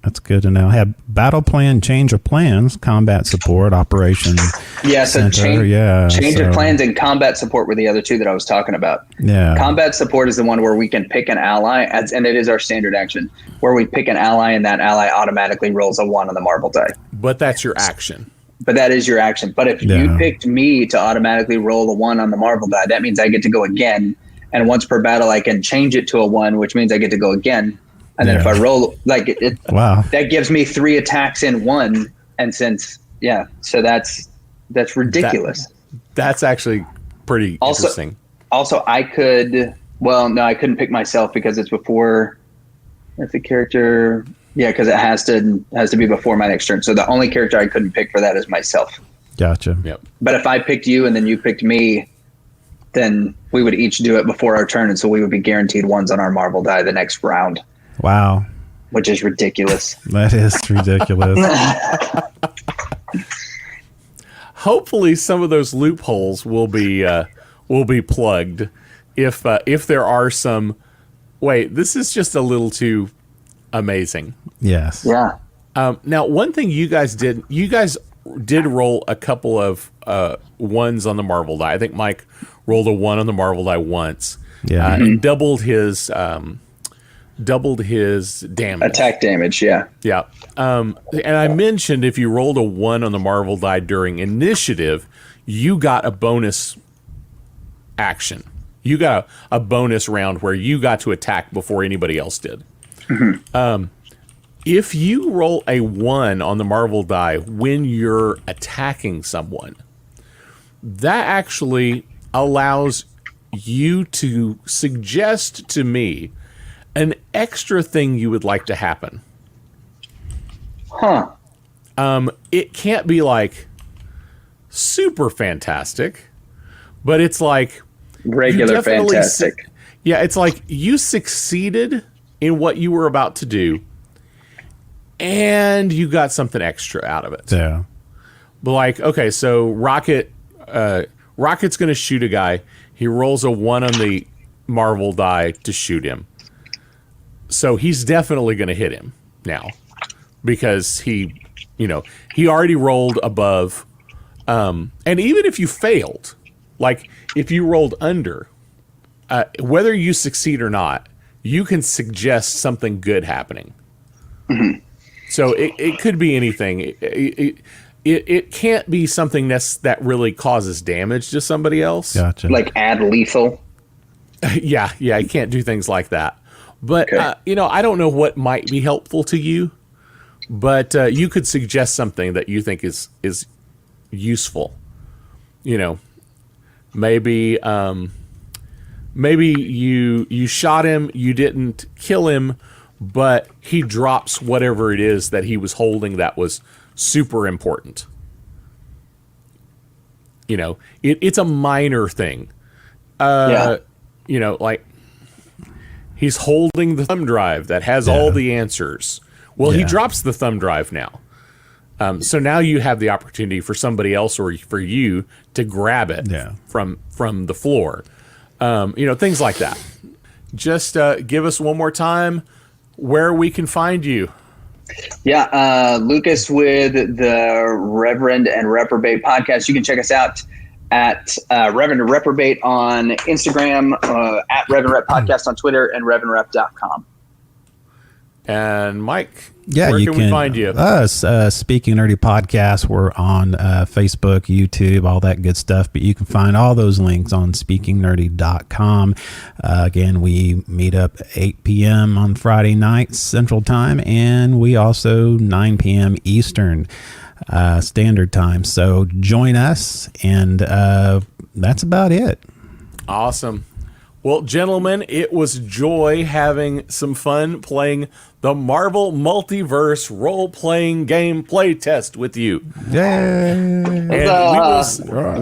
That's good to know. Have battle plan, change of plans, combat support, operation.
Yeah, so change of plans and combat support were the other two that I was talking about.
Yeah.
Combat support is the one where we can pick an ally, and it is our standard action, where we pick an ally and that ally automatically rolls a 1 on the Marvel die.
But that's your action.
but that is your action. But if you picked me to automatically roll a 1 on the Marvel die, that means I get to go again. And once per battle, I can change it to a 1, which means I get to go again. And then if I roll that gives me 3 attacks in 1. And since, so that's ridiculous.
That's actually pretty interesting.
Also, I couldn't pick myself because it's before the character. Yeah, because it has to be before my next turn. So the only character I couldn't pick for that is myself.
Gotcha.
Yep.
But if I picked you and then you picked me, then we would each do it before our turn, and so we would be guaranteed 1s on our Marvel die the next round.
Wow.
Which is ridiculous.
That is ridiculous.
Hopefully, some of those loopholes will be plugged. If there are some, wait, this is just a little too amazing.
Yes.
Yeah.
Now, one thing you guys did roll a couple of 1s on the Marvel die. I think Mike rolled a 1 on the Marvel die once.
Yeah.
And doubled his damage.
Attack damage, yeah.
Yeah. And I mentioned if you rolled a 1 on the Marvel die during initiative, you got a bonus action. You got a bonus round where you got to attack before anybody else did. Mm-hmm. If you roll a 1 on the Marvel die when you're attacking someone, that actually allows you to suggest to me an extra thing you would like to happen.
Huh.
It can't be like super fantastic, but it's like
regular fantastic.
It's like you succeeded in what you were about to do, and you got something extra out of it.
Yeah.
But like, okay, so Rocket's going to shoot a guy. He rolls a 1 on the Marvel die to shoot him. So he's definitely going to hit him now because he already rolled above. And even if you failed, like if you rolled under, whether you succeed or not, you can suggest something good happening. Mm-hmm. So it could be anything. It can't be something that really causes damage to somebody else.
Gotcha.
Like add lethal.
Yeah, I can't do things like that. But, okay. I don't know what might be helpful to you, but you could suggest something that you think is useful. Maybe you shot him, you didn't kill him, but he drops whatever it is that he was holding that was super important. It's a minor thing. Like he's holding the thumb drive that has all the answers. Well, he drops the thumb drive now. So now you have the opportunity for somebody else or for you to grab it from the floor. Things like that. Just give us one more time where we can find you.
Yeah, Lucas with the Reverend and Reprobate podcast. You can check us out at Reverend and Reprobate on Instagram, at Reverend Rep Podcast on Twitter, and ReverendRep.com.
And Mike,
where
can we find you?
Us, Speaking Nerdy Podcast. We're on Facebook, YouTube, all that good stuff. But you can find all those links on speakingnerdy.com. Again, we meet up 8 p.m. on Friday nights Central Time, and we also 9 p.m. Eastern Standard Time. So join us, and that's about it.
Awesome. Well, gentlemen, it was joy having some fun playing the Marvel Multiverse role-playing game play test with you.
Yay!
And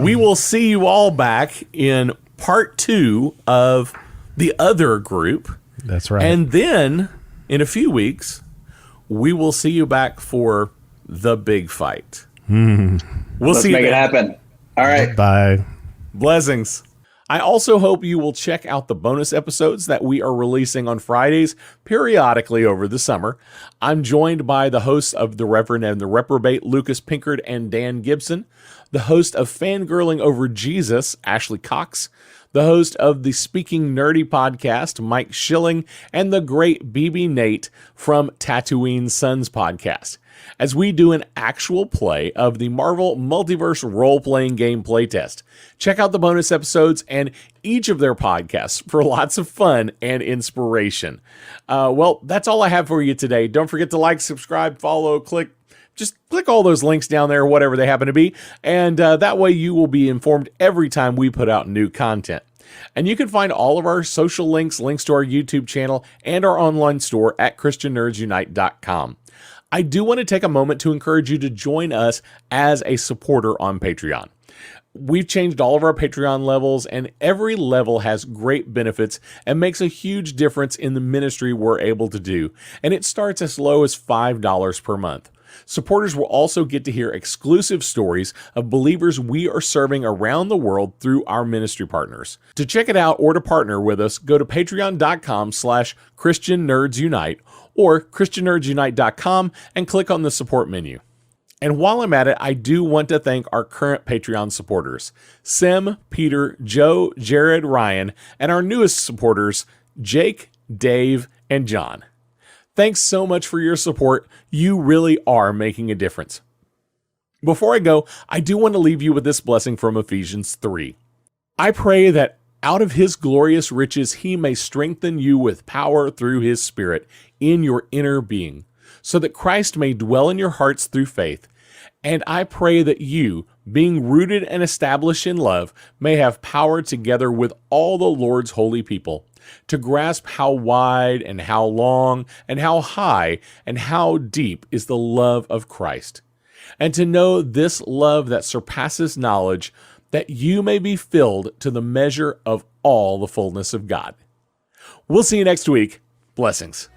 we will see you all back in part 2 of the other group.
That's right.
And then, in a few weeks, we will see you back for the big fight.
We'll
Let's
see you make it happen. All right.
Bye.
Blessings. I also hope you will check out the bonus episodes that we are releasing on Fridays periodically over the summer. I'm joined by the hosts of The Reverend and the Reprobate, Lucas Pinkard and Dan Gibson, the host of Fangirling Over Jesus, Ashley Cox, the host of the Speaking Nerdy podcast, Mike Schilling, and the great BB Nate from Tatooine Sons podcast, as we do an actual play of the Marvel Multiverse role-playing game playtest. Check out the bonus episodes and each of their podcasts for lots of fun and inspiration. Well, that's all I have for you today. Don't forget to like, subscribe, follow, click all those links down there, whatever they happen to be, and that way you will be informed every time we put out new content. And you can find all of our social links to our YouTube channel, and our online store at ChristianNerdsUnite.com. I do want to take a moment to encourage you to join us as a supporter on Patreon. We've changed all of our Patreon levels, and every level has great benefits and makes a huge difference in the ministry we're able to do. And it starts as low as $5 per month. Supporters will also get to hear exclusive stories of believers we are serving around the world through our ministry partners. To check it out or to partner with us, go to patreon.com/ChristianNerdsUnite or ChristianNerdsUnite.com and click on the support menu. And while I'm at it, I do want to thank our current Patreon supporters, Sim, Peter, Joe, Jared, Ryan, and our newest supporters, Jake, Dave, and John. Thanks so much for your support. You really are making a difference. Before I go, I do want to leave you with this blessing from Ephesians 3. I pray that out of his glorious riches he may strengthen you with power through his Spirit in your inner being, so that Christ may dwell in your hearts through faith. And I pray that you, being rooted and established in love, may have power together with all the Lord's holy people to grasp how wide and how long and how high and how deep is the love of Christ, and to know this love that surpasses knowledge, that you may be filled to the measure of all the fullness of God. We'll see you next week. Blessings.